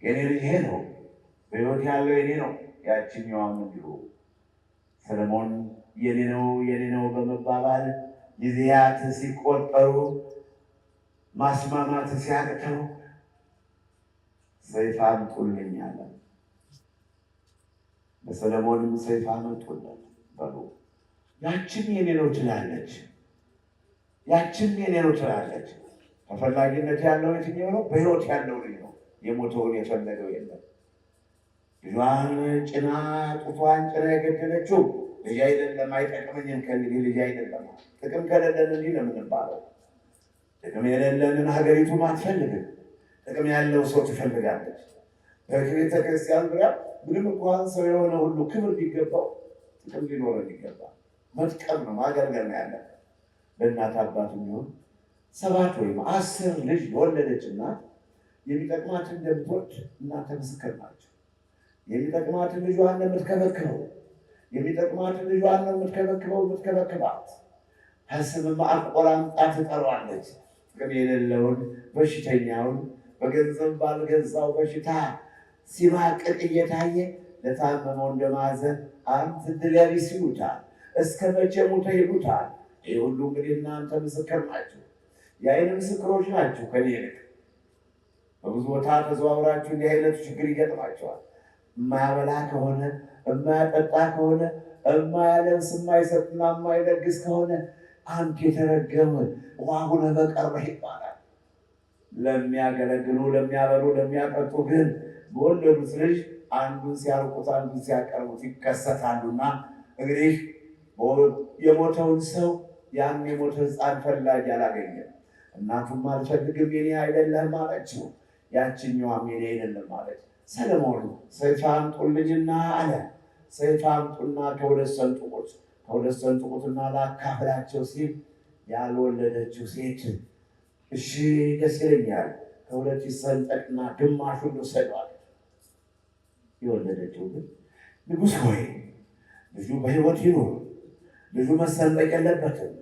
የኔ ልጅ ይሄ ነው፣ በሕይወት ያለው የኔ ነው፣ ያችኛዋም እንዲሁ። ሰለሞን የኔ ነው በመባባል ጊዜያት ሲቆጠሩ ማስማማት ሲያቅተው ሰይፍ አምጡልኝ አለ። በሰለሞንም ሰይፍ አመጡለት። በሉ ያችም የኔ ነው ትላለች፣ ያችም የኔ ነው ትላለች። ተፈላጊነት ያለው የትኛው ነው? በሕይወት ያለው ልጅ ነው። የሞተውን የፈለገው የለም። ልጇን ጭና ጡቷን ጭና የገደለችው ልጅ አይደለም፣ አይጠቅመኝም ከእንግዲህ ልጅ አይደለም። ጥቅም ከሌለን እንዲህ ነው የምንባለው። ጥቅም የሌለንን ሀገሪቱም አትፈልግም። ጥቅም ያለው ሰው ትፈልጋለች። በቤተ ክርስቲያን ዙሪያ ምንም እንኳን ሰው የሆነ ሁሉ ክብር ቢገባው ጥቅም ሊኖረን ይገባል። መጥቀም ነው፣ ማገልገል ነው ያለ። በእናት አባቱ የሚሆን 7 ወይም 10 ልጅ የወለደች እናት የሚጠቅማትን እንደምትወድ እናንተ ምስክር ናቸው። የሚጠቅማትን ልጇን እንደምትከበክበው የሚጠቅማትን ልጇን ነው የምትከበክባት። ከስምም አቆራምጣ ትጠራዋለች። ጥቅም የሌለውን በሽተኛውን በገንዘብ ባልገዛው በሽታ ሲማቅቅ እየታየ ለታመመው እንደማዘን አንተ ዕድለ ቢስ ይሉታል። እስከ መቼ ሞተ ይሉታል። ይህ ሁሉ እንግዲህ እናንተ ምስክር ናችሁ፣ የዓይን ምስክሮች ናችሁ። ከኔ ይልቅ በብዙ ቦታ ተዘዋውራችሁ እንዲህ አይነቱ ችግር ይገጥማቸዋል። የማያበላ ከሆነ የማያጠጣ ከሆነ የማያለብስ የማይሰጥና የማይለግስ ከሆነ አንተ የተረገመ ዋጉነ በቀረህ ይባላል። ለሚያገለግሉ ለሚያበሉ ለሚያጠጡ ግን በወለዱት ልጅ አንዱን ሲያርቁት አንዱን ሲያቀርቡት ይከሰታሉና እንግዲህ የሞተውን ሰው ያን የሞተ ሕፃን ፈላጊ አላገኘም። እናቱም አልፈልግም የኔ አይደለም አለችው። ያችኛዋም የኔ አይደለም አለች። ሰለሞን ሰይፍ አምጡልኝና አለ። ሰይፍ አምጡና ከሁለት ሰንጥቁትና ላካፍላቸው ሲል ያልወለደችው ሴት እሺ ደስ ይለኛል፣ ከሁለት ይሰንጠቅና ግማሹን ልውሰደዋል። የወለደችው ግን ንጉሥ ሆይ ልጁ በሕይወት ይኑር፣ ልጁ መሰንጠቅ የለበትም።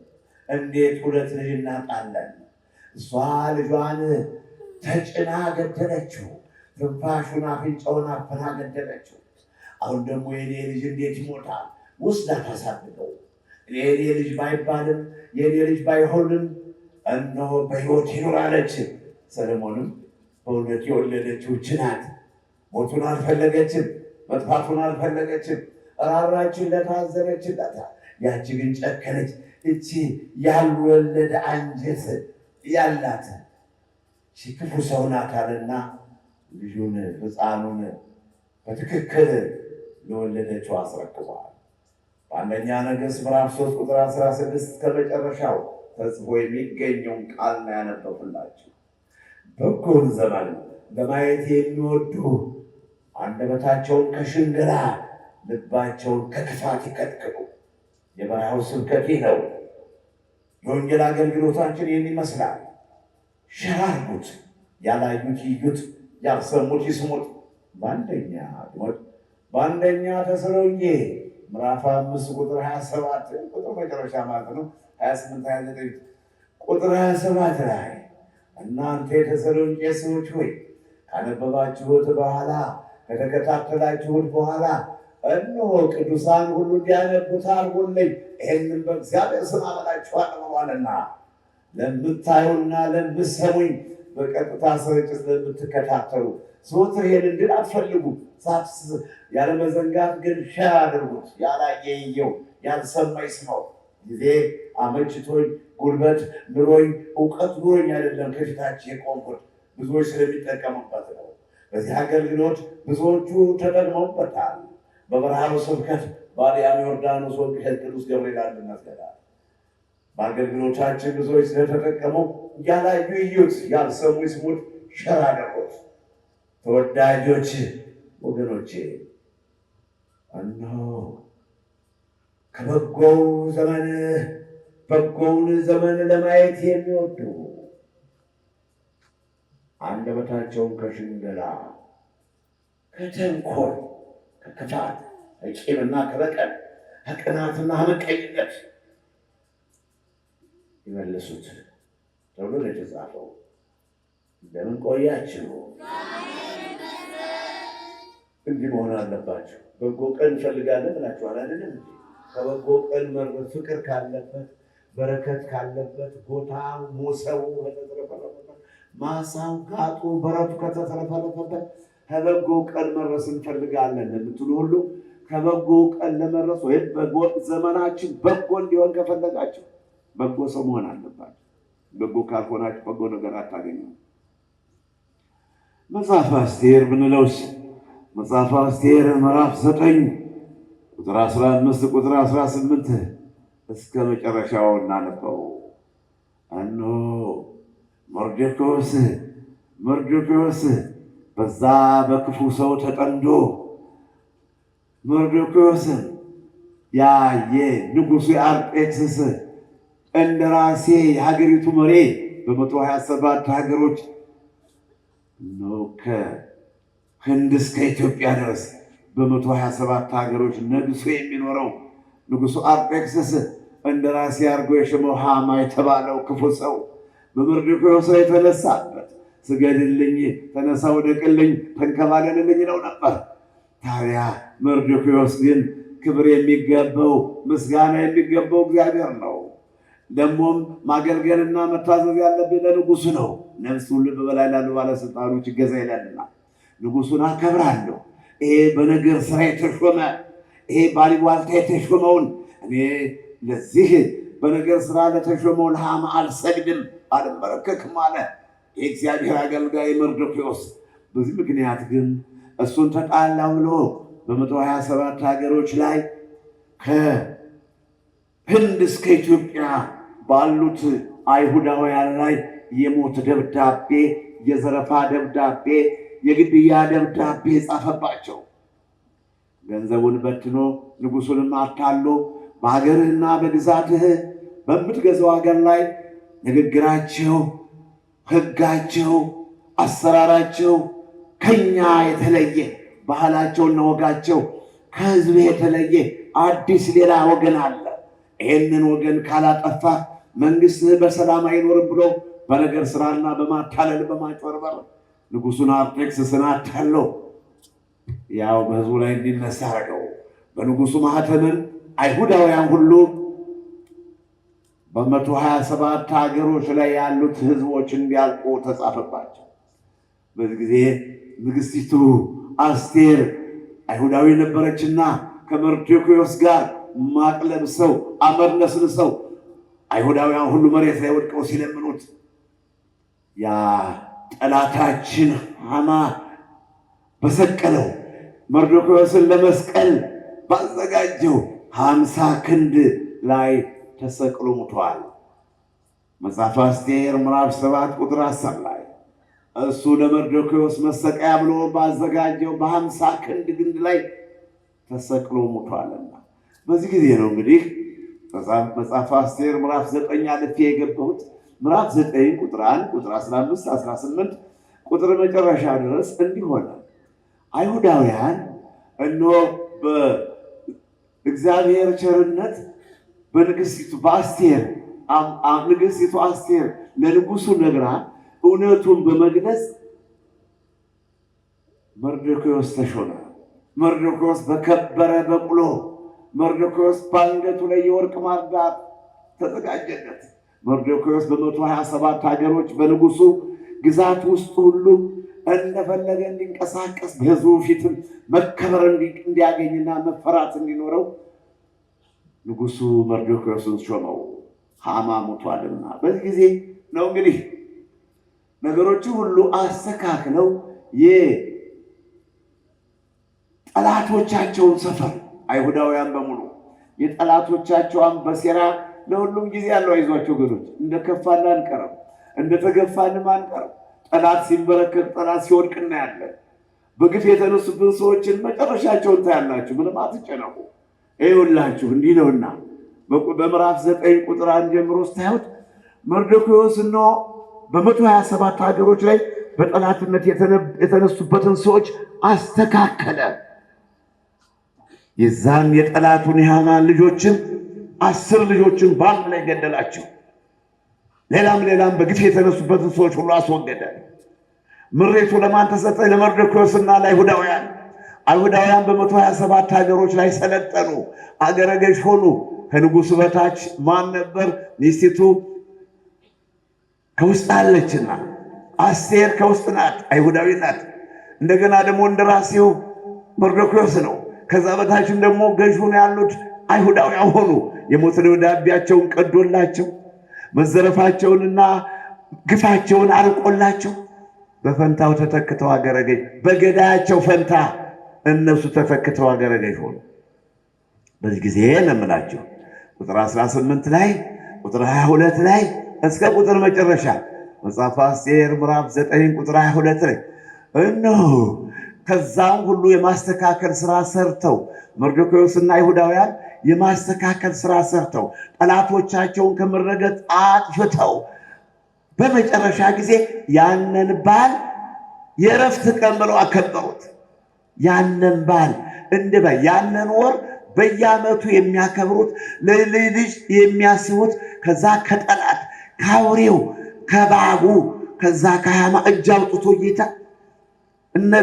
እንዴት 2 ልጅ እናጣለን? እሷ ልጇን ተጭና ገደለችው። ትንፋሹን አፍንጫውን አፍና ገደለችው። አሁን ደግሞ የኔ ልጅ እንዴት ይሞታል? ውስዳ ታሳድገው። የኔ ልጅ ባይባልም የኔ ልጅ ባይሆንም እነሆ በሕይወት ይኑር አለች። ሰለሞንም በእውነት የወለደችው ናት። ሞቱን አልፈለገችም፣ መጥፋቱን አልፈለገችም። ራራችለት፣ አዘነችለት። ያቺ ግን ጨከነች። እቺ ያልወለደ አንጀት ያላት ክፉ ሰው ናታልና ልጁን ሕፃኑን በትክክል ለወለደችው አስረክቧል። በአንደኛ ነገሥት ምዕራፍ 3 ቁጥር 16 ከመጨረሻው ተጽፎ የሚገኘውን ቃል ነው ያነበብኩላችሁ። በጎን ዘመን ለማየት የሚወዱ አንደበታቸውን ከሽንገላ ልባቸውን ከክፋት ይከልክሉ። የበረሃው ስብከት ነው። የወንጌል አገልግሎታችን ይህን ይመስላል። ሸራ አድርጉት፣ ያላዩት ይዩት፣ ያልሰሙት ይስሙት። በአንደኛ ተሰሎንቄ ምዕራፍ 5 ቁጥር 27 ቁጥር መጨረሻ ማለት ነው 28 29 ቁጥር 27 ላይ እናንተ የተሰሎንቄ ሰዎች ሆይ ካነበባችሁት በኋላ ከተከታተላችሁት በኋላ እነሆ ቅዱሳን ሁሉ እንዲያነቡት አድርጉልኝ፣ ይህንን በእግዚአብሔር ስም አምላችኋለሁ ብሏልና ለምታዩና ለምትሰሙኝ በቀጥታ ስርጭት ለምትከታተሉ ዘወትር ይሄን እንድል አትፈልጉ። ያለመዘንጋት ግን ሸር አድርጉት። ያላየ ይየው፣ ያልሰማ ይስማው። ጊዜ አመችቶኝ ጉልበት ኑሮኝ እውቀት ኑሮኝ አይደለም ከፊታችሁ የቆምኩት፣ ብዙዎች ስለሚጠቀሙበት ነው። በዚህ አገልግሎት ብዙዎቹ ተጠቅመውበታል። በበረሃው ስብከት ባዲያም ዮርዳኖስ ወንጌል ቅዱስ ገብርኤል አንድነትገዳል። በአገልግሎታችን ብዙዎች ስለተጠቀሙ ያላዩ ይዩት፣ ያልሰሙ ይስሙት፣ ሸር አድርጉት። ተወዳጆች ወገኖቼ እነሆ በጎውን ዘመን ለማየት የሚወዱ አንደበታቸውን ከሽንገላ፣ ከተንኮል፣ ከክፋት፣ ከቂምና ከበቀል፣ ከቅናትና ከምቀኝነት ይመልሱት ተብሎ ነው የተጻፈው። እንደምን ቆያችሁ? እንዲህ መሆን አለባቸው። በጎ ቀን እንፈልጋለን ብላችኋል አይደለም? ከበጎ ቀን መርበት ፍቅር ካለበት፣ በረከት ካለበት፣ ቦታው ሞሰቡ ከተተረፈረፈበት፣ ማሳው ጋጡ በረቱ ከተተረፈረፈበት ከበጎ ቀን መድረስ እንፈልጋለን ለምትሉ ሁሉ ከበጎ ቀን ለመድረስ ወይም በጎ ዘመናችን በጎ እንዲሆን ከፈለጋችሁ በጎ ሰው መሆን አለባችሁ። በጎ ካልሆናችሁ በጎ ነገር አታገኙም። መጽሐፈ አስቴር ብንለውስ መጽሐፈ አስቴር ምዕራፍ 9 ቁጥር 15 ቁጥር 18 እስከ መጨረሻው እናነበው። እነሆ መርዶክዮስ በዛ በክፉ ሰው ተጠምዶ መርዶክዮስን የንጉሡ የአርጤክስስ እንደራሴ የሀገሪቱ መሪ በ127 ሀገሮች ነው ከህንድ እስከ ኢትዮጵያ ድረስ በ127 ሀገሮች ነግሶ የሚኖረው ንጉሡ አርጤክስስ እንደራሴ አድርጎ የሾመው ሃማ የተባለው ክፉ ሰው በመርዶክዮስ የተነሳበት ስገድልኝ፣ ተነሳ ወደቅልኝ፣ ተንከባለልልኝ ነው ነበር። ታዲያ መርዶክዮስ ግን ክብር የሚገባው ምስጋና የሚገባው እግዚአብሔር ነው። ደግሞም ማገልገልና መታዘዝ ያለብኝ ለንጉሡ ነው። ነፍስ ሁሉ በበላይ ላሉ ባለስልጣኖች ይገዛ ይላልና ንጉሡን አከብራለሁ። ይሄ በነገር ስራ የተሾመ ይሄ ባሊዋልታ የተሾመውን እኔ ለዚህ በነገር ስራ ለተሾመው ለሃማ አልሰግድም አልመረከክም አለ የእግዚአብሔር አገልጋይ መርዶክዮስ። በዚህ ምክንያት ግን እሱን ተጣላ ብሎ በ127 ሀገሮች ላይ ከህንድ እስከ ኢትዮጵያ ባሉት አይሁዳውያን ላይ የሞት ደብዳቤ፣ የዘረፋ ደብዳቤ፣ የግድያ ደብዳቤ ጻፈባቸው። ገንዘቡን በትኖ ንጉሡንም አታሎ በሀገርህና በግዛትህ በምትገዛው ሀገር ላይ ንግግራቸው፣ ሕጋቸው፣ አሰራራቸው ከኛ የተለየ ባህላቸውና ወጋቸው ከህዝብ የተለየ አዲስ ሌላ ወገን አለ። ይህንን ወገን ካላጠፋ መንግስትህ በሰላም አይኖርም ብሎ በነገር ስራና በማታለል በማጭበርበር ንጉሡን አርጤክስስን አታለው ያው በህዝቡ ላይ እንዲነሳ አደረገው። በንጉሡ ማህተምን አይሁዳውያን ሁሉ በ127 ሀገሮች ላይ ያሉት ህዝቦች እንዲያልቁ ተጻፈባቸው። በዚህ ጊዜ ንግስቲቱ አስቴር አይሁዳዊ ነበረችና ከመርዶክዮስ ጋር ማቅ ለብሰው አመድ ነስንሰው አይሁዳውያን ሁሉ መሬት ላይ ወድቀው ሲለምኑት ያ ጠላታችን ሃማ በሰቀለው መርዶክዮስን ለመስቀል ባዘጋጀው 50 ክንድ ላይ ተሰቅሎ ሙቷል። መጽሐፈ አስቴር ምዕራፍ 7 ቁጥር 10 ላይ እሱ ለመርዶክዮስ መሰቀያ ብሎ ባዘጋጀው በ50 ክንድ ግንድ ላይ ተሰቅሎ ሙቷልና በዚህ ጊዜ ነው እንግዲህ መጽሐፈ አስቴር ምዕራፍ 9 አልፌ የገባሁት። ምዕራፍ 9 ቁጥር 1 ቁጥር 15 18 ቁጥር መጨረሻ ድረስ እንዲህ ሆነ። አይሁዳውያን እነሆ እግዚአብሔር ቸርነት በንግሥቲቱ በአስቴር ንግሥቲቱ አስቴር ለንጉሡ ነግራ እውነቱን በመግለጽ መርዶክዮስ ተሾመ። መርዶክዮስ በከበረ በቅሎ፣ መርዶክዮስ በአንገቱ ላይ የወርቅ ማርዳት ተዘጋጀለት። መርዶክዮስ በ127 ሀገሮች በንጉሡ ግዛት ውስጥ ሁሉ እንደፈለገ እንዲንቀሳቀስ በሕዝቡ ፊትም መከበር እንዲያገኝና መፈራት እንዲኖረው ንጉሡ መርዶክዮስን ሾመው። ሐማ ሞቷልና። በዚህ ጊዜ ነው እንግዲህ ነገሮችን ሁሉ አስተካክለው የጠላቶቻቸውን ሰፈር አይሁዳውያን በሙሉ የጠላቶቻቸውን በሴራ ለሁሉም ጊዜ ያለው አይዟቸው ገዶች እንደከፋን አንቀርም፣ እንደተገፋንም አንቀርም። ጠላት ሲንበረከክ ጠላት ሲወድቅ እናያለን። በግፍ የተነሱብን ሰዎችን መጨረሻቸውን ታያላችሁ። ምንም አትጨነቁ። ይኸውላችሁ እንዲህ ነውና በምዕራፍ 9 ቁጥር 1 ጀምሮ ስታዩት መርዶክዮስ እነሆ በ127 ሀገሮች ላይ በጠላትነት የተነሱበትን ሰዎች አስተካከለ። የዛን የጠላቱን የሐማን ልጆችን 10 ልጆችን በአንድ ላይ ገደላቸው። ሌላም በግፍ የተነሱበትን ሰዎች ሁሉ አስወገደ። ምሬቱ ለማን ተሰጠ? ለመርዶክዮስና ለአይሁዳውያን። አይሁዳውያን በ127 ሀገሮች ላይ ሰለጠኑ፣ አገረ ገዥ ሆኑ። ከንጉሥ በታች ማን ነበር? ሚስቲቱ ከውስጥ አለችና፣ አስቴር ከውስጥ ናት፣ አይሁዳዊ ናት። እንደገና ደግሞ እንደራሴው መርዶክዮስ ነው። ከዛ በታችም ደግሞ ገዥ ሆነው ያሉት አይሁዳውያን ሆኑ። የሞት ደብዳቤያቸውን ቀዶላቸው መዘረፋቸውንና ግፋቸውን አርቆላቸው በፈንታው ተተክተው አገረ ገዥ፣ በገዳያቸው ፈንታ እነሱ ተተክተው አገረ ገዥ ሆኑ። በዚህ ጊዜ እንምላችሁ ቁጥር 18 ላይ ቁጥር 22 ላይ እስከ ቁጥር መጨረሻ መጽሐፈ አስቴር ምዕራፍ 9 ቁጥር 22 ላይ እነሆ ከዛም ሁሉ የማስተካከል ስራ ሰርተው መርዶክዮስና አይሁዳውያን የማስተካከል ስራ ሰርተው ጠላቶቻቸውን ከመረገጥ አጥፍተው በመጨረሻ ጊዜ ያንን በዓል የዕረፍት ቀን ብለው አከበሩት። ያንን በዓል ያንን ወር በየዓመቱ የሚያከብሩት ለልጅ የሚያስቡት ከዛ ከጠላት ከአውሬው ከባጉ ከዛ ከሐማ እጅ አውጥቶ ጌታ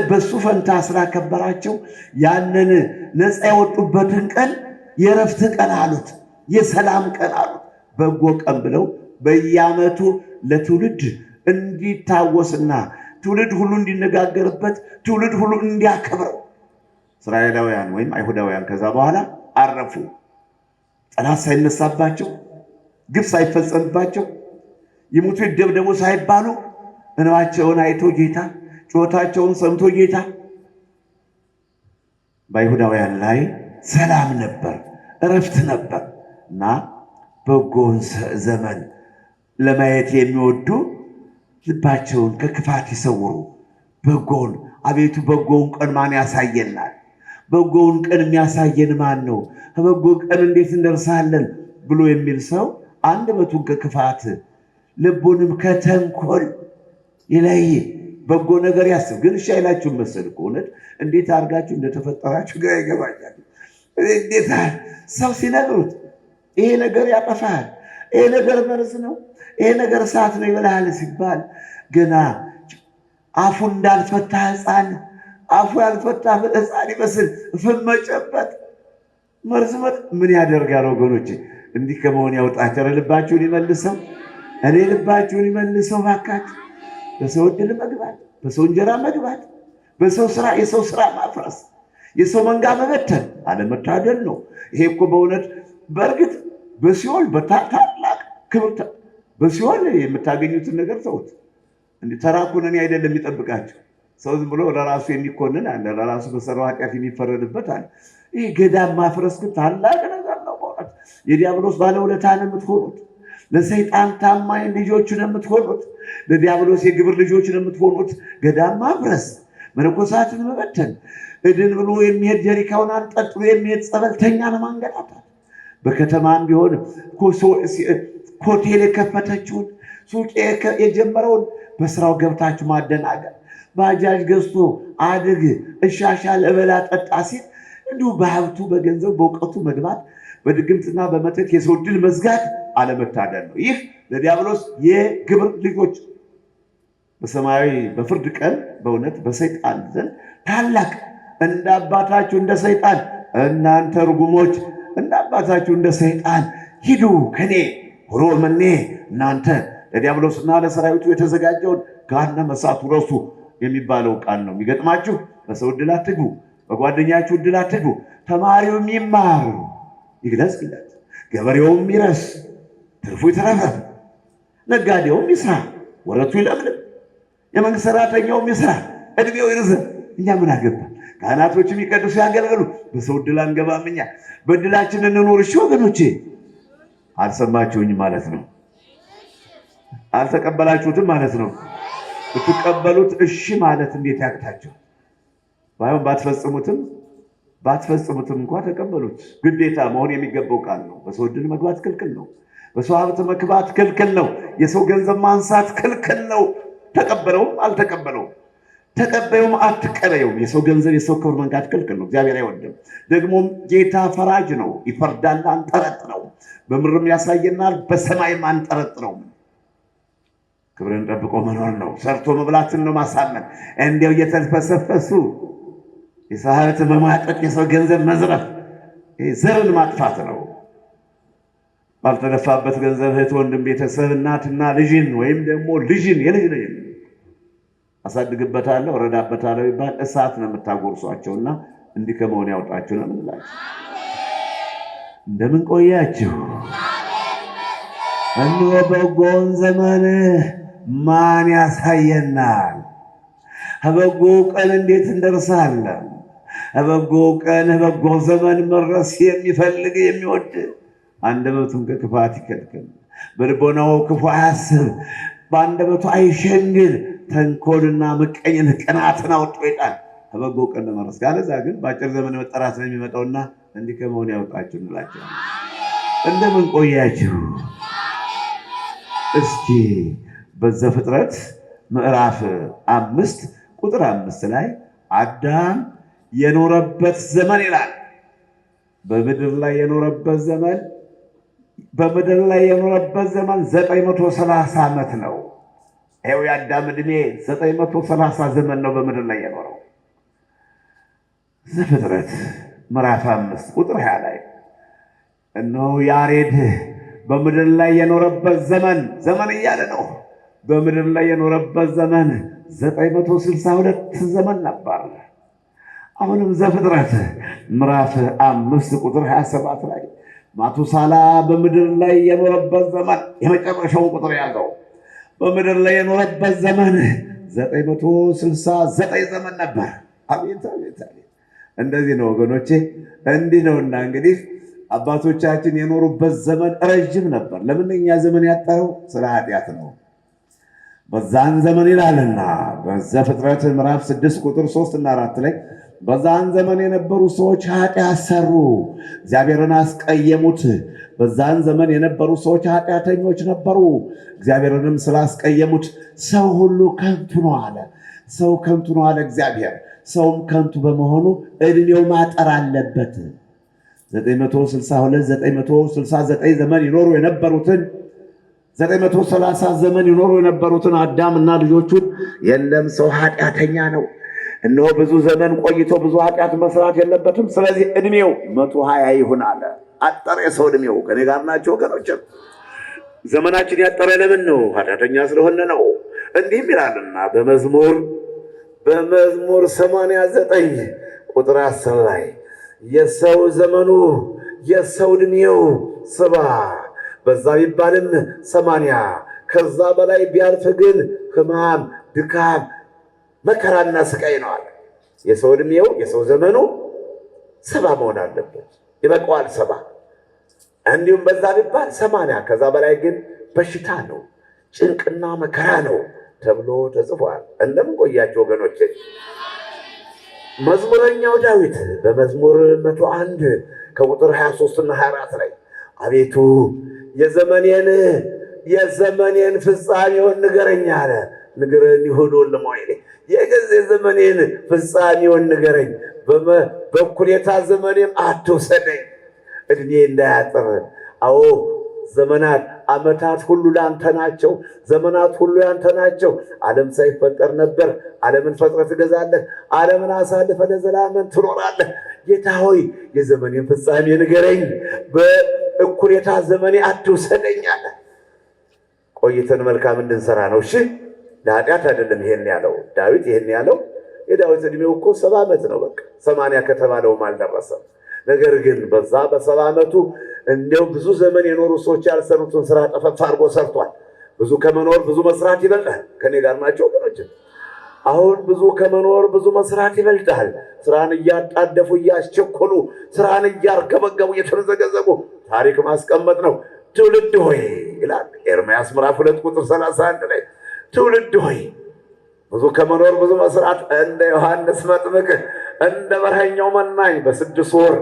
በሱ ፈንታ ስላከበራቸው ያንን ነፃ የወጡበትን ቀን የዕረፍት ቀን አሉት፣ የሰላም ቀን አሉት። በጎ ቀን ብለው በየዓመቱ ለትውልድ እንዲታወስና ትውልድ ሁሉ እንዲነጋገርበት ትውልድ ሁሉ እንዲያከብረው እስራኤላውያን ወይም አይሁዳውያን ከዛ በኋላ አረፉ። ጠላት ሳይነሳባቸው፣ ግፍ ሳይፈጸምባቸው፣ ይሙቱ ይደብደቡ ሳይባሉ እንባቸውን አይቶ ጌታ ጩኸታቸውን ሰምቶ ጌታ በአይሁዳውያን ላይ ሰላም ነበር፣ እረፍት ነበር እና በጎን ዘመን ለማየት የሚወዱ ልባቸውን ከክፋት ይሰውሩ። በጎን አቤቱ በጎውን ቀን ማን ያሳየናል? በጎውን ቀን የሚያሳየን ማን ነው? ከበጎ ቀን እንዴት እንደርሳለን ብሎ የሚል ሰው አንደበቱን ከክፋት ልቡንም ከተንኮል ይለይ፣ በጎ ነገር ያስብ። ግን እሺ አይላችሁም መሰል እኮ እውነት እንዴት አድርጋችሁ እንደተፈጠራችሁ ግራ ይገባኛል። እንዴት ሰው ሲነግሩት ይሄ ነገር ያጠፋል፣ ይሄ ነገር መርዝ ነው፣ ይሄ ነገር እሳት ነው ይበላል ሲባል ገና አፉ እንዳልፈታ ሕፃን አፉ ያልፈታ ሕፃን ይመስል ፍም መጨበጥ መርዝመት ምን ያደርጋል ወገኖቼ? እንዲህ ከመሆን ያውጣችሁ። ልባችሁን ይመልሰው፣ እኔ ልባችሁን ይመልሰው ባካችሁ። በሰው ዕድል መግባት፣ በሰው እንጀራ መግባት፣ በሰው ስራ የሰው ስራ ማፍረስ፣ የሰው መንጋ መበተን አለመታደል ነው። ይሄ እኮ በእውነት በእርግጥ በሲኦል በታላቅ ክብር በሲኦል የምታገኙትን ነገር ተውት። እንደ ተራኩነኔ አይደለም የሚጠብቃቸው። ሰው ዝም ብሎ ለራሱ የሚኮንን አለ፣ ለራሱ በሰራው ኃጢአት የሚፈረድበት አለ። ይህ ገዳም ማፍረስ ግን ታላቅ ነገር ነው በእውነት። የዲያብሎስ ባለውለታ ነው የምትሆኑት። ለሰይጣን ታማኝ ልጆች ነው የምትሆኑት። ለዲያብሎስ የግብር ልጆች ነው የምትሆኑት። ገዳም ማፍረስ፣ መነኮሳትን መበተን፣ እድን ብሎ የሚሄድ ጀሪካውን አንጠልጥሎ የሚሄድ ጸበልተኛ ነው ማንገላታት። በከተማም ቢሆን ሆቴል የከፈተችውን ሱቅ የጀመረውን በስራው ገብታችሁ ማደናገር። ባጃጅ ገዝቶ አድግ እሻሻል እበላ ጠጣ ሲል እንዲሁ በሀብቱ በገንዘቡ በእውቀቱ መግባት በድግምትና በመተት የሰው ዕድል መዝጋት አለመታደል ነው። ይህ ለዲያብሎስ የግብር ልጆች በሰማያዊ በፍርድ ቀን በእውነት በሰይጣን ዘንድ ታላቅ እንደ አባታችሁ እንደ ሰይጣን እናንተ ርጉሞች እንደ አባታችሁ እንደ ሰይጣን ሂዱ ከኔ ሆሮ መኔ እናንተ ለዲያብሎስና ለሰራዊቱ የተዘጋጀውን ገሃነመ እሳት ውረሱ የሚባለው ቃል ነው የሚገጥማችሁ። በሰው ዕድል አትግቡ፣ በጓደኛችሁ ዕድል አትግቡ። ተማሪውም ይማር ይግለጽለት፣ ገበሬውም ይረስ ትርፉ ይትረፍረፍ፣ ነጋዴውም ይስራ ወረቱ ይለምልም፣ የመንግስት ሰራተኛውም ይስራ እድሜው ይርዘም። እኛ ምን አገባን? ካህናቶችም ይቀድሱ ያገልግሉ። በሰው ዕድል አንገባም እኛ። በዕድላችን እንኖር። እሺ ወገኖቼ፣ አልሰማችሁኝ ማለት ነው። አልተቀበላችሁትም ማለት ነው። ብትቀበሉት እሺ ማለት እንዴት ያቅታችሁ? ባይሆን ባትፈጽሙትም እንኳን ተቀበሉት። ግዴታ መሆን የሚገባው ቃል ነው። በሰው ዕድል መግባት ክልክል ነው። በሰው ሀብት መግባት ክልክል ነው። የሰው ገንዘብ ማንሳት ክልክል ነው። ተቀበለውም አልተቀበለውም፣ ተቀበዩም አትቀበዩም፣ የሰው ገንዘብ የሰው ክብር መንካት ክልክል ነው። እግዚአብሔር አይወድም። ደግሞም ጌታ ፈራጅ ነው። ይፈርዳል፣ አንጠረጥረው። በምድርም ያሳየናል፣ በሰማይም አንጠረጥረው። ክብርን ጠብቆ መኖር ነው። ሰርቶ መብላትን ነው ማሳመን። እንዲያው እየተልፈሰፈሱ የሰው ሀብት መማጠጥ፣ የሰው ገንዘብ መዝረፍ ዘርን ማጥፋት ነው። ባልተለፋበት ገንዘብ እህት፣ ወንድም፣ ቤተሰብ፣ እናትና ልጅን ወይም ደግሞ ልጅን የልጅ ልጅ አሳድግበታለሁ እረዳበታለሁ ይባል እሳት ነው የምታጎርሷቸውና እንዲህ ከመሆን ያውጣችሁ ነው የምንላችሁ። እንደምን ቆያችሁ? እነሆ በጎውን ዘመን ማን ያሳየናል? በጎ ቀን እንዴት እንደርሳለን? በጎ ቀን በጎ ዘመን መድረስ የሚፈልግ የሚወድ አንደበቱን ከክፋት ይከልክል፣ በልቦናው ክፉ አያስብ፣ በአንደበቱ አይሸንግል፣ ተንኮልና ምቀኝነት ቅናትን አውጥቶ ይጣል። በጎ ቀን ለመድረስ ካለዛ ግን በአጭር ዘመን መጠራት ነው የሚመጣውና እንዲህ ከመሆን ያውጣችሁ እንላችሁ። እንደምን ቆያችሁ? እስኪ በዘፍጥረት ምዕራፍ 5 ቁጥር 5 ላይ አዳም የኖረበት ዘመን ይላል። በምድር ላይ የኖረበት ዘመን 930 ዓመት ነው። ይኸው የአዳም ዕድሜ 930 ዘመን ነው በምድር ላይ የኖረው። ዘፍጥረት ምዕራፍ 5 ቁጥር 20 ላይ እነሆ ያሬድ በምድር ላይ የኖረበት ዘመን እያለ ነው። በምድር ላይ የኖረበት ዘመን 962 ዘመን ነበር። አሁንም ዘፍጥረት ምዕራፍ 5 ቁጥር 27 ላይ ማቱሳላ በምድር ላይ የኖረበት ዘመን የመጨረሻውን ቁጥር ያለው በምድር ላይ የኖረበት ዘመን 969 ዘመን ነበር። አቤት አቤት አቤት! እንደዚህ ነው ወገኖቼ፣ እንዲህ ነውና እንግዲህ አባቶቻችን የኖሩበት ዘመን ረጅም ነበር። ለምን እኛ ዘመን ያጣው? ስለ ኃጢአት ነው። በዛን ዘመን ይላልና በዘፍጥረት ምዕራፍ 6 ቁጥር 3 እና 4 ላይ በዛን ዘመን የነበሩ ሰዎች ኃጢአት ሰሩ፣ እግዚአብሔርን አስቀየሙት። በዛን ዘመን የነበሩ ሰዎች ኃጢአተኞች ነበሩ፣ እግዚአብሔርንም ስላስቀየሙት ሰው ሁሉ ከንቱ ነው አለ። ሰው ከንቱ ነው አለ እግዚአብሔር። ሰውም ከንቱ በመሆኑ ዕድሜው ማጠር አለበት። 969 ዘመን ይኖሩ የነበሩትን 930 ዘመን ይኖሩ የነበሩትን አዳምና ልጆቹን የለም ሰው ኃጢአተኛ ነው፣ እነሆ ብዙ ዘመን ቆይቶ ብዙ ኃጢአት መስራት የለበትም፣ ስለዚህ ዕድሜው 120 ይሁን አለ። አጠረ የሰው ዕድሜው። ከኔ ጋር ናቸው ወገኖች? ዘመናችን ያጠረ ለምን ነው? ኃጢአተኛ ስለሆነ ነው። እንዲህም ይላልና በመዝሙር 89 ቁጥር 10 ላይ የሰው ዘመኑ የሰው ዕድሜው 70 በዛ ቢባልም 80 ከዛ በላይ ቢያልፍ ግን ሕማም፣ ድካም፣ መከራና ስቃይ ነው አለ። የሰው ዕድሜው የሰው ዘመኑ 70 መሆን አለበት፣ ይበቃዋል 70። እንዲሁም በዛ ቢባል 80 ከዛ በላይ ግን በሽታ ነው፣ ጭንቅና መከራ ነው ተብሎ ተጽፏል። እንደምን ቆያችሁ ወገኖቼ? መዝሙረኛው ዳዊት በመዝሙር 101 ከቁጥር 23 እና 24 ላይ አቤቱ የዘመኔን ፍጻሜውን ንገረኝ አለ። ንገረኝ ይሁን ወልሞይ የገዜ ዘመኔን ፍጻሜውን ንገረኝ፣ በኩሌታ ዘመኔም አትውሰደኝ እድሜ እንዳያጥር። አዎ ዘመናት ዓመታት ሁሉ ለአንተ ናቸው። ዘመናት ሁሉ ያንተ ናቸው። ዓለም ሳይፈጠር ነበር። ዓለምን ፈጥረህ ትገዛለህ። ዓለምን አሳልፈህ ለዘላለም ትኖራለህ። ጌታ ሆይ የዘመኔን ፍጻሜ ንገረኝ፣ በእኩሌታ ዘመኔ አትውሰደኝ አለ። ቆይተን መልካም እንድንሰራ ነው። እሺ ለኃጢአት አይደለም ይሄን ያለው ዳዊት። ይሄን ያለው የዳዊት እድሜው እኮ 70 ዓመት ነው። በቃ 80 ከተባለውም አልደረሰም። ነገር ግን በዛ በ70 ዓመቱ እንደው ብዙ ዘመን የኖሩ ሰዎች ያልሰሩትን ስራ ጠፈፍ አድርጎ ሰርቷል። ብዙ ከመኖር ብዙ መስራት ይበልጣል። ከኔ ጋር ናቸው ወገኖች? አሁን ብዙ ከመኖር ብዙ መስራት ይበልጣል። ስራን እያጣደፉ እያስቸኮሉ፣ ስራን እያርገበገቡ እየተዘገዘጉ ታሪክ ማስቀመጥ ነው። ትውልድ ሆይ ይላል ኤርምያስ ምዕራፍ 2 ቁጥር 31 ላይ ትውልድ ሆይ ብዙ ከመኖር ብዙ መስራት እንደ ዮሐንስ መጥምቅ እንደ በረሃኛው መናኝ በ6 ወር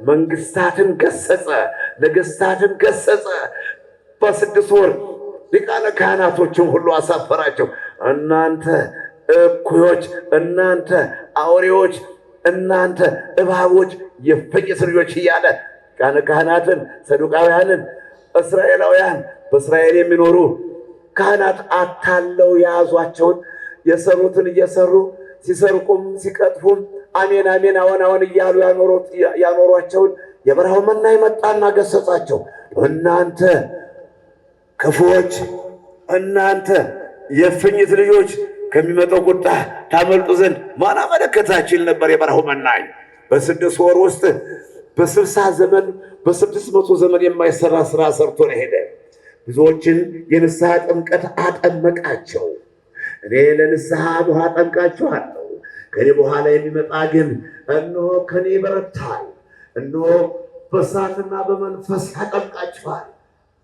መንግስታትን ገሰጸ፣ ነገስታትን ገሰጸ። በ6 ወር ሊቃነ ካህናቶችን ሁሉ አሳፈራቸው። እናንተ እኩዮች፣ እናንተ አውሬዎች፣ እናንተ እባቦች፣ የእፉኝት ልጆች እያለ ሊቃነ ካህናትን፣ ሰዱቃውያንን፣ እስራኤላውያን በእስራኤል የሚኖሩ ካህናት አታለው የያዟቸውን የሰሩትን እየሰሩ ሲሰርቁም ሲቀጥፉም አሜን አሜን አዎን አዎን እያሉ ያኖሯቸውን የበረሃው መናኝ መጣና ገሰጻቸው። እናንተ ክፉዎች፣ እናንተ የእፉኝት ልጆች ከሚመጣው ቁጣ ታመልጡ ዘንድ ማን አመለከታችሁ ይል ነበር የበረሃው መናኝ። በ6 ወር ውስጥ በ60 ዘመን በ600 ዘመን የማይሰራ ስራ ሰርቶ ነው ሄደ። ብዙዎችን የንስሐ ጥምቀት አጠመቃቸው። እኔ ለንስሐ ውሃ አጠምቃችኋለሁ፣ ከኔ በኋላ የሚመጣ ግን እነሆ ከኔ ይበረታል፣ እነሆ በእሳትና በመንፈስ ያጠምቃችኋል፣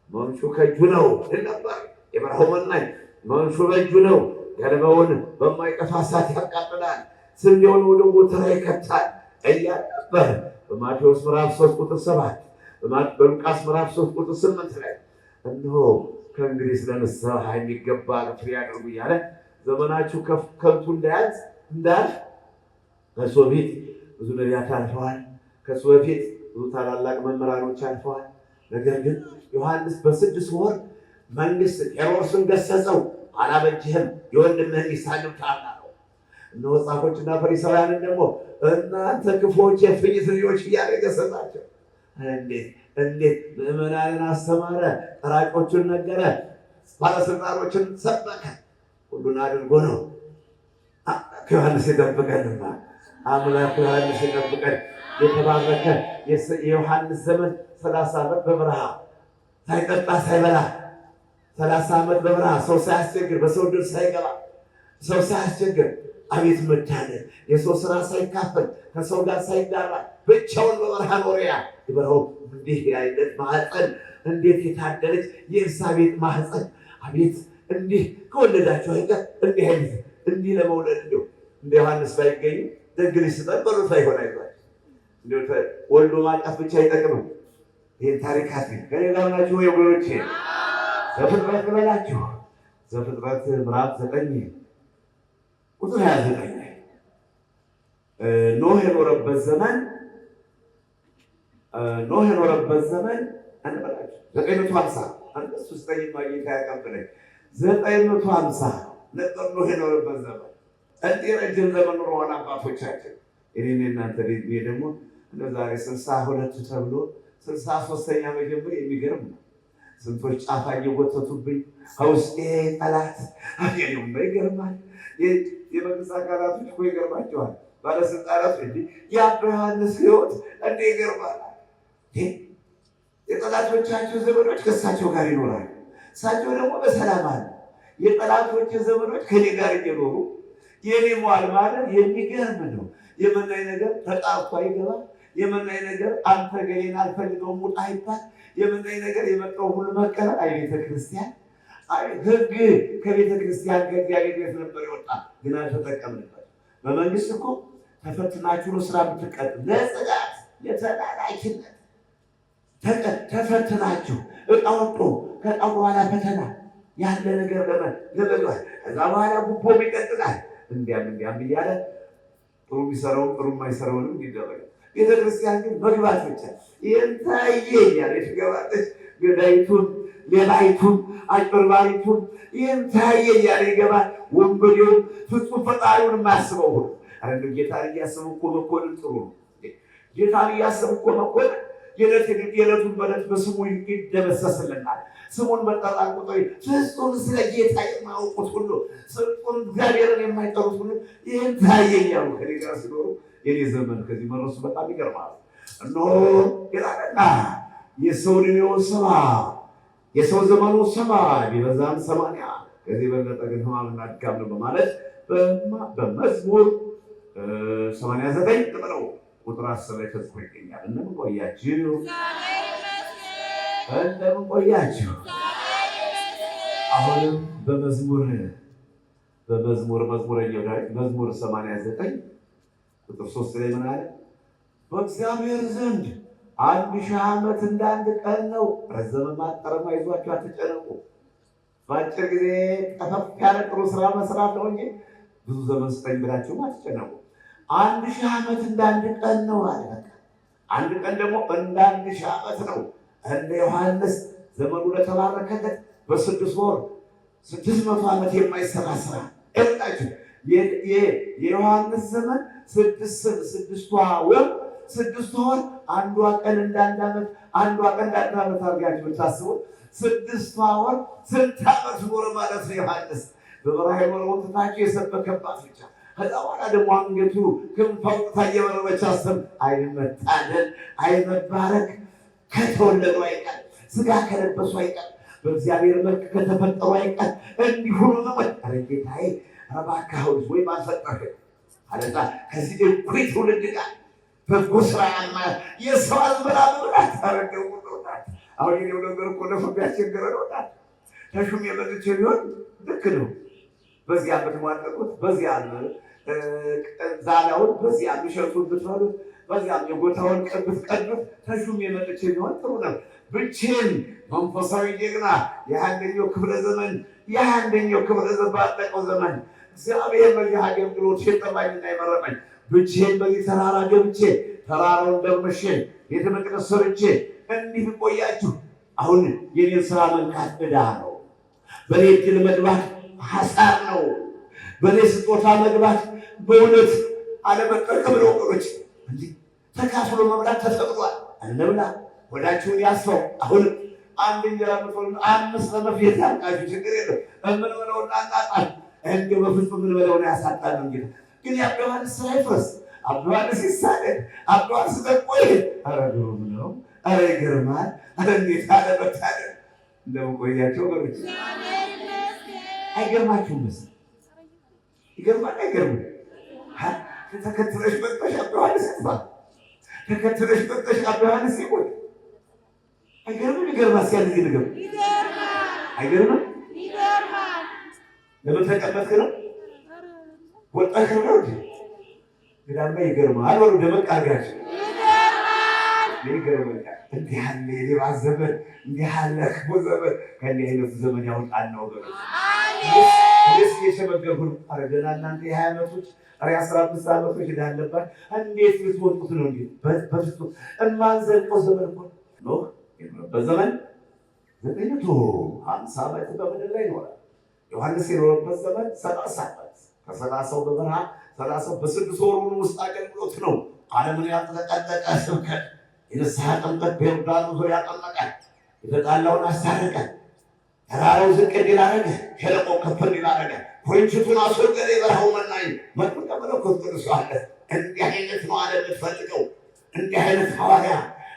መንሹ ከእጁ ነው ይል ነበር የበረሃው መናኝ። መንሹ በእጁ ነው፣ ገለባውን በማይጠፋ እሳት ያቃጥላል፣ ስንዴውን ወደ ጎተራ ይከታል እያለ ነበር በማቴዎስ ምዕራፍ 3 ቁጥር 7 በሉቃስ ምዕራፍ 3 ቁጥር 8 ላይ እነሆ ከእንግዲህ ስለ ንስሐ የሚገባ ፍሬ አድርጉ እያለ ዘመናችሁ ከንቱ እንዳያልፍ ከእሱ በፊት ብዙ ነቢያት አልፈዋል። ከእሱ በፊት ብዙ ታላላቅ መምህራኖች አልፈዋል። ነገር ግን ዮሐንስ በ6 ወር መንግስት ሄሮድስን ገሰጸው። አላበጅህም፣ የወንድምህን ሚስት አግብተሃል አለው። እነሆ ጻፎችና ፈሪሳውያንን ደግሞ እናንተ ክፉዎች የእፉኝት ልጆች እያለ ገሰጻቸው። እንዴት ምዕመናንን አስተማረ፣ ቀራጮቹን ነገረ፣ ባለስልጣኖችን ሰበከ። ሁሉን አድርጎ ነው። አምላክ ዮሐንስ ይጠብቀንማ። አምላክ ዮሐንስ ይጠብቀን። የተባረከ የዮሐንስ ዘመን 30 ዓመት በበረሃ ሳይጠጣ ሳይበላ 30 ዓመት በበረሃ ሰው ሳያስቸግር በሰው ድር ሳይገባ ሰው ሳያስቸግር አቤት መታደል! የሰው ስራ ሳይካፈል ከሰው ጋር ሳይጋራ ብቻውን በበረሃ ኖሪያ የበረሃው እንዲህ አይነት ማህፀን እንዴት የታደለች የኤልሳቤጥ ማህፀን! አቤት እንዲህ ከወለዳቸው አይቀር እንዲህ አይነት እንዲህ ለመውለድ እንደ ዮሐንስ ባይገኙ ደግ ልጅ ስጠን በሩት አይሆን አይባል። ወልዶ ማቀፍ ብቻ አይጠቅምም። ይህን ታሪካት ከኔ ጋር ናችሁ ወይ ወገኖቼ? ዘፍጥረት በላችሁ። ዘፍጥረት ምዕራፍ 9 ቁጥር 29 ላይ ኖህ የኖረበት ዘመን አንበላችሁ 950 አንተስ ውስጥ ማግኘት ያቀብለኝ 950 ነበር ኖህ የኖረበት ዘመን። እንዲህ ረጅም ዘመን ኖረዋል አባቶቻችን። እኔና እናንተ ደግሞ ለዛሬ 62 ተብሎ 63ኛ መጀመር የሚገርም ነው። ስንቶች ጫፋ እየጎተቱብኝ ከውስጤ ጠላት አገኘውም። ይገርማል። የመንግስት አካላቶች እኮ ይገርማቸዋል። ባለስልጣናት የአባ ዮሐንስ ህይወት እንደ ይገርማል። የጠላቶቻቸው ዘመዶች ከእሳቸው ጋር ይኖራሉ፣ እሳቸው ደግሞ በሰላም አለ። የጠላቶች ዘመዶች ከኔ ጋር እየኖሩ የኔ ሟል ማለት የሚገርም ነው። የመናይ ነገር ተጣርቶ አይገባም። የመናይ ነገር አንተ ገሌን አልፈልገውም ውጣ ይባል። የመናይ ነገር የመጣው ሁሉ መቀበል። አይ ቤተክርስቲያን፣ አይ ህግ ከቤተክርስቲያን ከእግዚአብሔር ቤት ነበር የወጣ፣ ግን አልተጠቀምንበት። በመንግስት እኮ ተፈትናችሁ ነው ስራ የምትቀጥ ለጽዳት ለተላላኪነት ተፈትናችሁ እቃ ወጡ። ከእቃ በኋላ ፈተና ያለ ነገር ለመግባት ከዛ በኋላ ጉቦም ይቀጥላል። እንዲያም እያለ ጥሩ የሚሰራው ጥሩ የማይሰራውንም ይደረጋል። ቤተክርስቲያን ግን መግባት ብቻ ይንታየ እያለ ትገባለች። ገዳይቱን፣ ሌባይቱን፣ አጭበርባሪቱን ይንታየ እያለ ይገባል። ወንበዴው ፍጹም ፈጣሪውን የማያስበው ሁሉ አንዱ ጌታን እያሰቡ እኮ መኮንን ጥሩ ነው። ጌታን እያሰቡ እኮ መኮንን የዕለቱን በዕለት በስሙ ይደመሰስልናል። ስሙን መጠራን ቁጥር ፍጹም ስለ ጌታ የማያውቁት ሁሉ ፍጹም እግዚአብሔርን የማይጠሩት ሁሉ ይህን ታየኛሉ ከኔ ጋር ሲኖሩ የኔ ዘመን ከዚህ መረሱ በጣም ይገርማል። እነሆ ይላልና የሰው ዕድሜው 70 የሰው ዘመኑ 70 ቢበዛም 80 ከዚህ በለጠ ግን ሕማምና ድካም ነው በማለት በመዝሙር 89 ጥቅለው ቁጥር 10 ላይ ተጽፎ ይገኛል። እንደምን ቆያችሁ? እንደምን ቆያችሁ? አሁንም መዝሙረኛው ዳዊት መዝሙር 89 ቁጥር 3 ላይ ምን አለ? በእግዚአብሔር ዘንድ 1000 ዓመት እንደ አንድ ቀን ነው። ረዘመም አጠረም አይዟችሁ አትጨነቁ። በአጭር ጊዜ ጠፈፍ ያለ ጥሩ ስራ መስራት ነው እንጂ ብዙ ዘመን ስጠኝ ብላችሁም አትጨነቁ። 1000 ዓመት እንደ አንድ ቀን ነው አለ። አንድ ቀን ደግሞ እንደ 1000 ዓመት ነው። እንደ ዮሐንስ ዘመኑ ለተባረከለት በ6 ወር 600 ዓመት የማይሰራ ስራ እጣችሁ የዮሐንስ ዘመን 6 ወር አንዷ ቀን እንደ አንድ ዓመት አንዷ ቀን እንደ አንድ ዓመት አድርጋችሁ ብታስቡ 6 ወር ስንት ዓመት ኖረ ማለት ነው። ዮሐንስ በበረሃ የኖረውን ትታችሁ የሰበከባት ብቻ ከዛ በኋላ ደግሞ አንገቱ ክንፍ አውጥታ እየበረረች አሰብ አይመታደል አይመባረክ ከተወለዱ አይቀር ስጋ ከለበሱ አይቀር በእግዚአብሔር መልክ ከተፈጠሩ አይቀር እንዲሁ ነው። ኧረ ጌታዬ እባክህ ወይ ባልፈጠርክ አለዛ ከዚህ እኩይ ትውልድ ጋር በጎ ስራ የሰው አዝመራ መብላት ታረገው ነው። አሁን የኔው ነገር እኮ ለፍም ያስቸገረ ነው። ተሹም የመጥቼ ቢሆን ልክ ነው። በዚህ የምትሟጠጡት በዚህ ዛላውን በዚህ የሚሸጡት ብትበሉት በዚያም የቦታውን ብትቀዱት ተሹም የመጥቼ ቢሆን ጥሩ ነው። ብቻዬን መንፈሳዊ ጀግና የአንደኛው ክፍለ ዘመን ባጠቀው ዘመን እግዚአብሔር በዚህ አገልግሎት ሸጠማኝና የመረጠኝ ብቻዬን በዚህ ተራራ ገብቼ ተራራውን ደርመሼ ቤተ መቅደስ ሰርቼ እንዲህ ቆያችሁ። አሁን የኔን ስራ መንካት ዕዳ ነው። በኔ እድል መግባት ሐሳብ ነው። በኔ ስጦታ መግባት በእውነት አለመጠቀም ነው። ወገኖች እንዲህ ተካፍሎ መብላት ተፈቅዷል። እንብላ፣ ወዳችሁን ያስፈው። አሁን አንድ እንጀራ ምትሆን 5 ለመፍየት ያልቃችሁ ችግር የለም። የምንበለውና እናጣል እንዲ በፍጹም የምንበለውን ያሳጣል። እንግዲህ ግን የአባ ዮሐንስ ስራ ይፍረስ። አባ ዮሐንስ ይሳደድ። አባ ዮሐንስ ተቆይ። ኧረ ግሩም ነው። ኧረ ይገርማል። ኧረ እንዴት አለመታደል። እንደምን ቆያችሁ ወገኖች? አይገርማችሁም? ይገርማል አይገርምም? ተከትለሽ መጥተሽ አባ ዮሐንስ ይባል ተከትለሽ መጥተሽ አባ ዮሐንስ ይቆይ። አይገርምም? ይገርማል። ሲያል ጊዜ ነገር አይገርምም? ይገርማል። ለምን ተቀመጥክ ነው? ወጣሽ ነው እንዴ? ግዳማ ይገርማል። ወሩ ደመቅ አድርጋችሁ ይገርማል። እንዲህ ያለ የሌባ ዘመን እንዲህ ያለ ክፉ ዘመን ከእንዲህ አይነቱ ዘመን ያውጣን ነው ወገኖች። እስ የሸመገሉ አረገና እናንተ የ20 ዓመቶች 15 ዓመቶች እንዳለባት እንዴት ልትወጡት ነው? እንዴ በፍጹም የማንዘልቀው ዘመን እኮ ነው። በዘመን 950 ዓመት በምድር ላይ ይኖራል። ዮሐንስ የኖረበት ዘመን 30 ዓመት ከ30 በበረሃ 30 በ6 ወሩ ውስጥ አገልግሎት ነው። ዓለምን ያጠለቀለቀ ስብከት የንስሐ ጥምቀት በዮርዳኖስ ዙሪያ ያጠመቀ የተጣላውን አስታረቀ። ተራራው ዝቅ እንዲል አደረገ፣ ሸለቆ ከፍ እንዲል አደረገ። ኩርንችቱን አስወገደ። የበረሃው መናኝ መጥምቀ መለኮት ቅዱስ ዮሐንስ እንዲህ አይነት ነው ዓለም የምትፈልገው። እንዲህ አይነት ሐዋርያ፣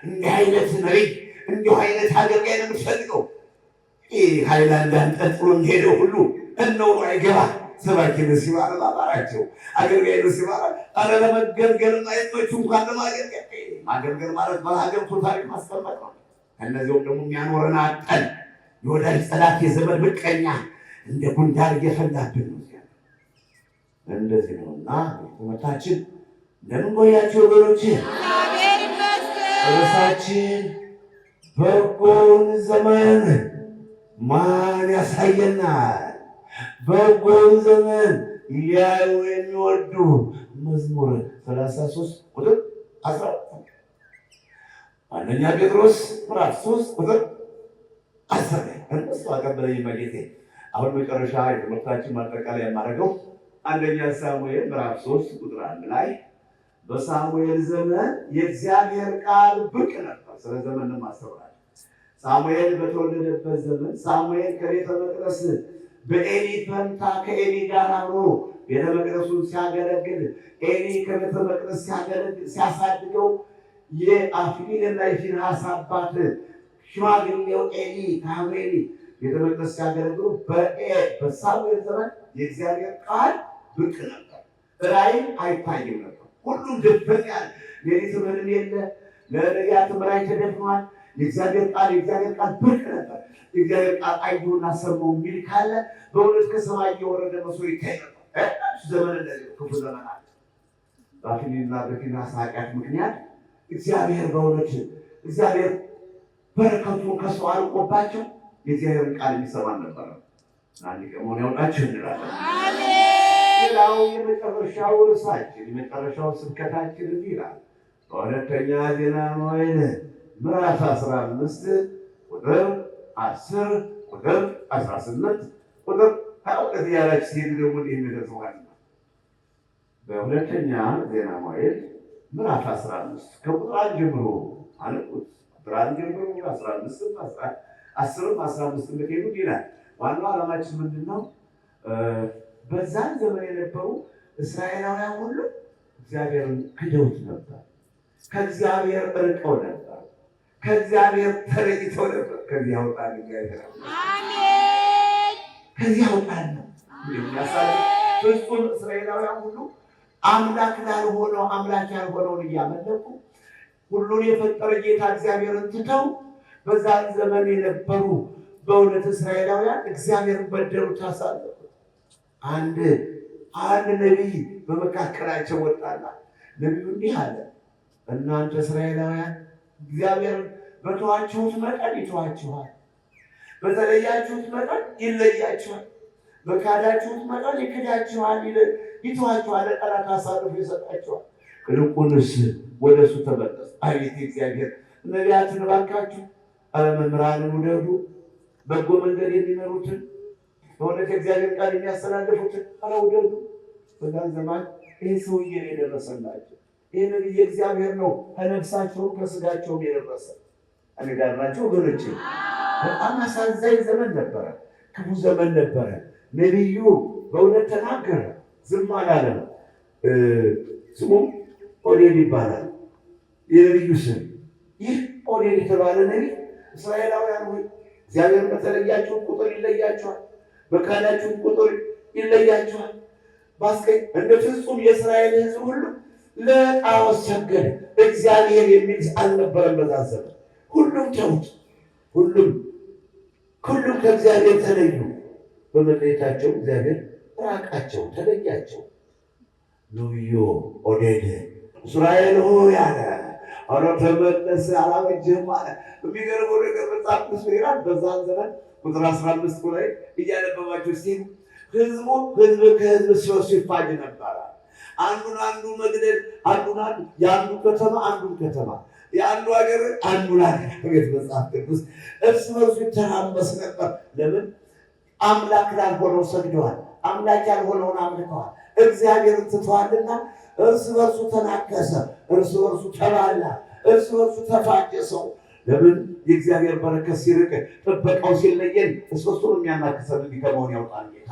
እንዲህ አይነት ነቢይ፣ እንዲሁ አይነት አገልጋይ ነው የምትፈልገው። ይህ ሃይላንድ አንጠልጥሎ እንደሄደው ሁሉ እነው አይገባ ሰባኪ ሲባል ባባራቸው አገልጋይ ሲባል አረ ለመገልገልና የማይቹ እንኳን ለማገልገል ማገልገል ማለት በሀገር ታሪክ ማስቀመጥ ነው። እነዚህም ደግሞ የሚያኖረን አጠን የወዳጅ ጠላት የዘመን ምቀኛ እንደ ጉንዳን እየፈላብን ነው። እንደዚህ ነውና ትምህርታችን እንደምን ቆያችሁ ወገኖች? ርዕሳችን በጎን ዘመን ማን ያሳየናል? በጎን ዘመን ሊያዩ የሚወዱ መዝሙር 33 ቁጥር 14 አንደኛ ጴጥሮስ ምዕራፍ 3 ቁጥር 10 እንስ አቀበለኝ መጌቴ። አሁን መጨረሻ የትምህርታችን ማጠቃለያ የማደርገው አንደኛ ሳሙኤል ምዕራፍ 3 ቁጥር 1 ላይ በሳሙኤል ዘመን የእግዚአብሔር ቃል ብቅ ነበር። ስለ ዘመን ማስተዋል ሳሙኤል በተወለደበት ዘመን ሳሙኤል ከቤተ መቅደስ በኤሊ ፈንታ ከኤሊ ጋር አብሮ ቤተ መቅደሱን ሲያገለግል ኤሊ ከቤተ መቅደስ ሲያሳድገው የአፍኒንና የፊንሐስ አባት ሽማግሌው ኤሊ ካህኑ ኤሊ ቤተ መቅደስ ሲያገለግሉ በሳሙኤል ዘመን የእግዚአብሔር ቃል ብቅ ነበር። ራእይ አይታይም ነበር። ሁሉም ድብቅ ያለ ሌሊት ምንም የለ። ለነቢያትም ራእይ ተደፍኗል። የእግዚአብሔር ቃል ብቅ ነበር። የእግዚአብሔር ቃል አየሁና ሰማሁ የሚል ካለ በእውነት ከሰማይ እየወረደ መስሎ ይታይ ነበር። ዘመን እንደዚህ ክፉ ዘመን አለ። በአፍኒንና በፊንሐስ ኃጢአት ምክንያት እግዚአብሔር በእውነት እግዚአብሔር በረከቱን ከሰው አርቆባቸው የእግዚአብሔርን ቃል የሚሰማ ነበር። አንድ ቀን ያውቃችሁ እንላለን። ሌላው የመጨረሻው ርዕሳችን የመጨረሻው ስብከታችን እንዲህ ይላል። በሁለተኛ ዜና መዋዕል ምዕራፍ 15 ቁጥር 10 ቁጥር 18 ቁጥር 22 ያላችሁ ሲሄዱ ደግሞ የሚደርሰዋል። በሁለተኛ ዜና መዋዕል ምዕራፍ 15 ከቁጥር 1 ጀምሮ አለቁት። ቁጥር 1 ጀምሮ 15 10 15 ምትሄዱ ይላል። ዋናው ዓላማችን ምንድነው? በዛን ዘመን የነበሩ እስራኤላውያን ሁሉ እግዚአብሔርን ክደውት ነበር። ከእግዚአብሔር እርቀው ነበር። ከእግዚአብሔር ተለይተው ነበር። ከዚህ ያውጣን እግዚአብሔር። አሜን። ከዚህ ያውጣን ነው የሚያሳይ ፍጹም እስራኤላውያን ሁሉ አምላክ ላልሆነው አምላክ ያልሆነውን እያመለኩ ሁሉን የፈጠረ ጌታ እግዚአብሔርን ትተው በዛን ዘመን የነበሩ በእውነት እስራኤላውያን እግዚአብሔርን በደሉ፣ ታሳለፉ። አንድ ነቢይ በመካከላቸው ወጣና ነቢዩ እንዲህ አለ፣ እናንተ እስራኤላውያን እግዚአብሔርን በተዋችሁት መጠን ይተዋችኋል፣ በተለያችሁት መጠን ይለያችኋል፣ በካዳችሁት መጠን ይክዳችኋል፣ ይተዋችኋል፣ ለጠላት አሳልፎ ይሰጣችኋል። ይልቁንስ ወደ እሱ ተመለሱ። አቤት እግዚአብሔር! ነቢያትን እባካችሁ መምህራንን ውደዱ፣ በጎ መንገድ የሚመሩትን በእውነት የእግዚአብሔር ቃል የሚያስተላልፉትን ውደዱ። በዛን ዘመን ይህ ሰውዬ ነው የደረሰላቸው። ይህ ነቢይ እግዚአብሔር ነው፣ ከነፍሳቸውም ከስጋቸውም የደረሰ። እኔ ጋር ናቸው ወገኖቼ። በጣም አሳዛኝ ዘመን ነበረ፣ ክፉ ዘመን ነበረ። ነቢዩ በእውነት ተናገረ፣ ዝም አላለም። ስሙም ኦዴድ ይባላል የነቢዩ ስም። ይህ ኦዴድ የተባለ ነቢይ እስራኤላውያን ሆይ እግዚአብሔር በተለያችሁት ቁጥር ይለያችኋል፣ በካዳችሁት ቁጥር ይለያችኋል። ባስቀኝ እንደ ፍጹም የእስራኤል ሕዝብ ሁሉ ለጣዖት ሰገደ። እግዚአብሔር የሚል አልነበረም በዛ ዘመን። ሁሉም ተውት፣ ሁሉም ከእግዚአብሔር ተለዩ። በመለየታቸው እግዚአብሔር ራቃቸው፣ ተለያቸው። ነቢዩ ኦዴድ እስራኤል ሆይ አለ፣ ኧረ ተመለስ፣ አላበጀህም አለ። የሚገርመው ነገር መጽሐፍ ቅዱስ ይላል በዛን ዘመን ቁጥር 15 ላይ እያነበባችሁ ሲል ህዝብ ከህዝብ ሲፋጅ ነበረ። አንዱ መግደል፣ የአንዱ ከተማ አንዱን ከተማ፣ የአንዱ ሀገር አንዱን ሀገር። መጽሐፍ ቅዱስ እርስ በርሱ ይተራመስ ነበር። ለምን? አምላክ ላልሆነው ሰግደዋል፣ አምላክ ያልሆነውን አምልከዋል፣ እግዚአብሔርን ትተዋልና። እርስ በርሱ ተናከሰ፣ እርስ በርሱ ተባላ፣ እርስ በርሱ ተፋጀ ሰው። ለምን? የእግዚአብሔር በረከት ሲርቅ፣ ጥበቃው ሲለየን እሱን የሚያናክሰን እንዲከመሆን ያውጣል ጌታ።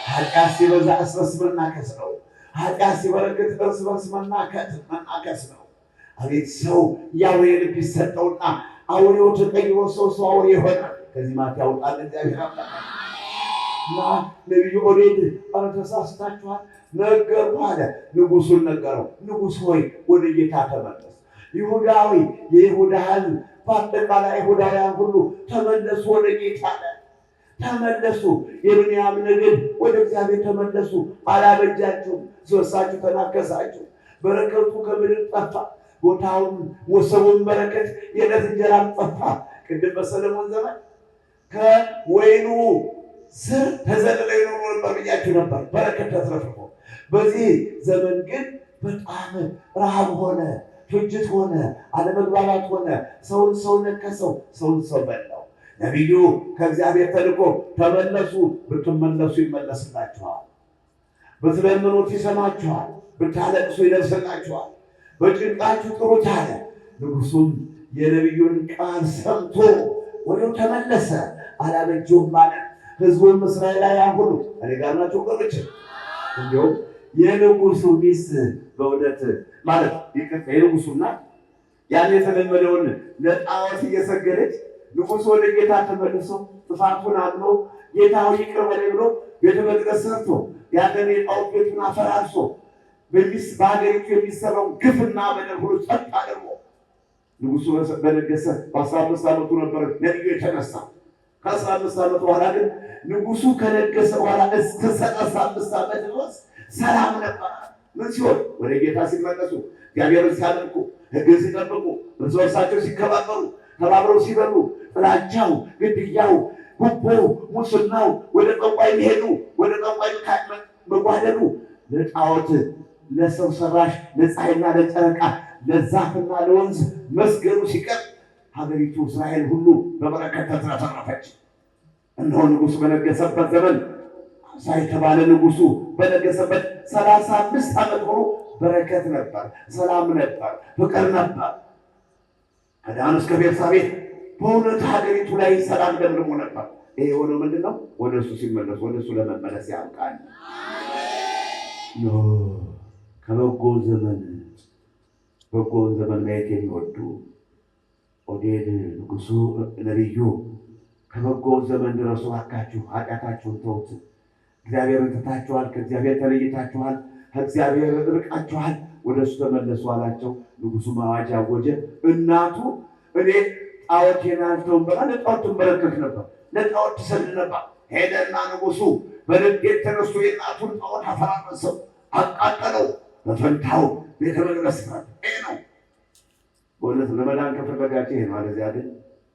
ኃጢአት ሲበዛ እርስ በርስ መናከስ ነው። ኃጢአት ሲበረክት እርስ በርስ መናከስ ነው። አቤት ሰው የአውሬ ልብ ይሰጠውና አውሬው ተቀይሮ ሰው አውሬ ይሆናል። ከዚህ ማት ያውጣል እግዚአብሔር አምላክ። እና ነቢዩ ኦዴድ ኧረ ተሳስታችኋል ነገሩ አለ። ንጉሱን ነገረው። ንጉሥ ሆይ ወደ ጌታ ተመለስ። ይሁዳዊ የይሁዳ ሕዝብ በአጠቃላይ አይሁዳውያን ሁሉ ተመለሱ ወደ ጌታ አለ። ተመለሱ። የብንያም ነገድ ወደ እግዚአብሔር ተመለሱ። አላበጃችሁም፣ ስበሳችሁ ተናከሳችሁ። በረከቱ ከምድር ጠፋ። ቦታውን ወሰቡን በረከት የዕለት እንጀራም ጠፋ። ቅድም በሰለሞን ዘመን ከወይኑ ስር ተዘልለው ይኖሩ ነበር ብያችሁ ነበር። በረከት ተትረፍርፎ በዚህ ዘመን ግን በጣም ረሃብ ሆነ፣ ፍጅት ሆነ፣ አለመግባባት ሆነ። ሰውን ሰው ነከሰው፣ ሰውን ሰው በላው። ነቢዩ ከእግዚአብሔር ተልኮ ተመለሱ፣ ብትመለሱ ይመለስላችኋል፣ ብትለምኑት ይሰማችኋል፣ ብታለቅሱ ይደርስላችኋል፣ በጭንቃችሁ ጥሩት አለ። ንጉሡም የነቢዩን ቃል ሰምቶ ወዲያው ተመለሰ። አላበጀውም ማለት ሕዝቡም እስራኤላውያን ሁሉ እኔ ጋር ናቸው ቅርች እንዲሁም የንጉሡ ሚስት በእውነት ማለት ይቅርታ የንጉሡና ያን የተለመደውን ለጣዖት እየሰገደች ንጉሡ ወደ ጌታ ተመልሶ ጥፋቱን አምኖ ጌታው ይቅር በለኝ ብሎ ቤተ መቅደስ ሰርቶ ያንን የጣዖት ቤቱን አፈራርሶ በሀገሪቱ የሚሰራውን ግፍና በደል ሁሉ ጸጥ አድርጎ ንጉሡ በነገሰ በ15 ዓመቱ ነበር ነቢዩ የተነሳ። ከ15 ዓመት በኋላ ግን ንጉሡ ከነገሰ በኋላ እስከ 35 ዓመት ድረስ ሰላም ነበር። ምን ሲሆን ወደ ጌታ ሲመለሱ፣ እግዚአብሔርን ሲያደርጉ፣ ሕግን ሲጠብቁ፣ እርስ በርሳቸው ሲከባበሩ፣ ተባብረው ሲበሉ፣ ጥላቻው፣ ግድያው፣ ጉቦው፣ ሙስናው፣ ወደ ጠንቋይ የሚሄዱ ወደ ጠንቋይ መጓደሉ፣ ለጣዖት ለሰው ሰራሽ ለፀሐይና ለጨረቃ ለዛፍና ለወንዝ መስገዱ ሲቀር ሀገሪቱ እስራኤል ሁሉ በበረከት ተትረፈረፈች። እነሆ ንጉሥ በነገሰበት ዘመን ሳይተባለ ንጉሡ በነገሰበት 35 ዓመት ሆኖ በረከት ነበር፣ ሰላም ነበር፣ ፍቅር ነበር። ከዳን እስከ ቤርሳቤህ በእውነት ሀገሪቱ ላይ ሰላም ደምርሞ ነበር። ይሄ የሆነው ምንድን ነው? ወደ እሱ ሲመለሱ፣ ወደ እሱ ለመመለስ ያብቃል። ከበጎው ዘመን በጎውን ዘመን ማየት የሚወዱ ኦዴድ ንጉሡ ነቢዩ ከበጎው ዘመን ድረሱ፣ እባካችሁ ኃጢአታችሁን ተውት፣ እግዚአብሔርን ትታችኋል፣ ከእግዚአብሔር ተለይታችኋል፣ ከእግዚአብሔር ርቃችኋል፣ ወደ እሱ ተመለሱ አላቸው። ንጉሡ አዋጅ አወጀ። እናቱ እኔ ጣዖቴን አልተውም ብላ ለጣዖት ትንበረከክ ነበር፣ ለጣዖት ትሰግድ ነበር። ሄደና ንጉሡ በንዴት ተነስቶ የእናቱን ጣዖት አፈራረሰው፣ አቃጠለው። በፈንታው ቤተ መቅደስ ይሄ ነው በእውነት ለመዳን ከፈለጋችሁ ይሄ ነው። አለዚያ ግን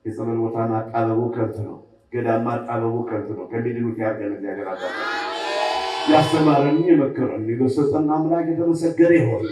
የጸበል ቦታ ማጣበቡ ከንቱ ነው፣ ገዳም ማጣበቡ ከንቱ ነው። ከሚድኑት ያርገን እግዚአብሔር አባ ያስተማረን የመከረን የገሰጸን አምላክ የተመሰገነ ይሁን።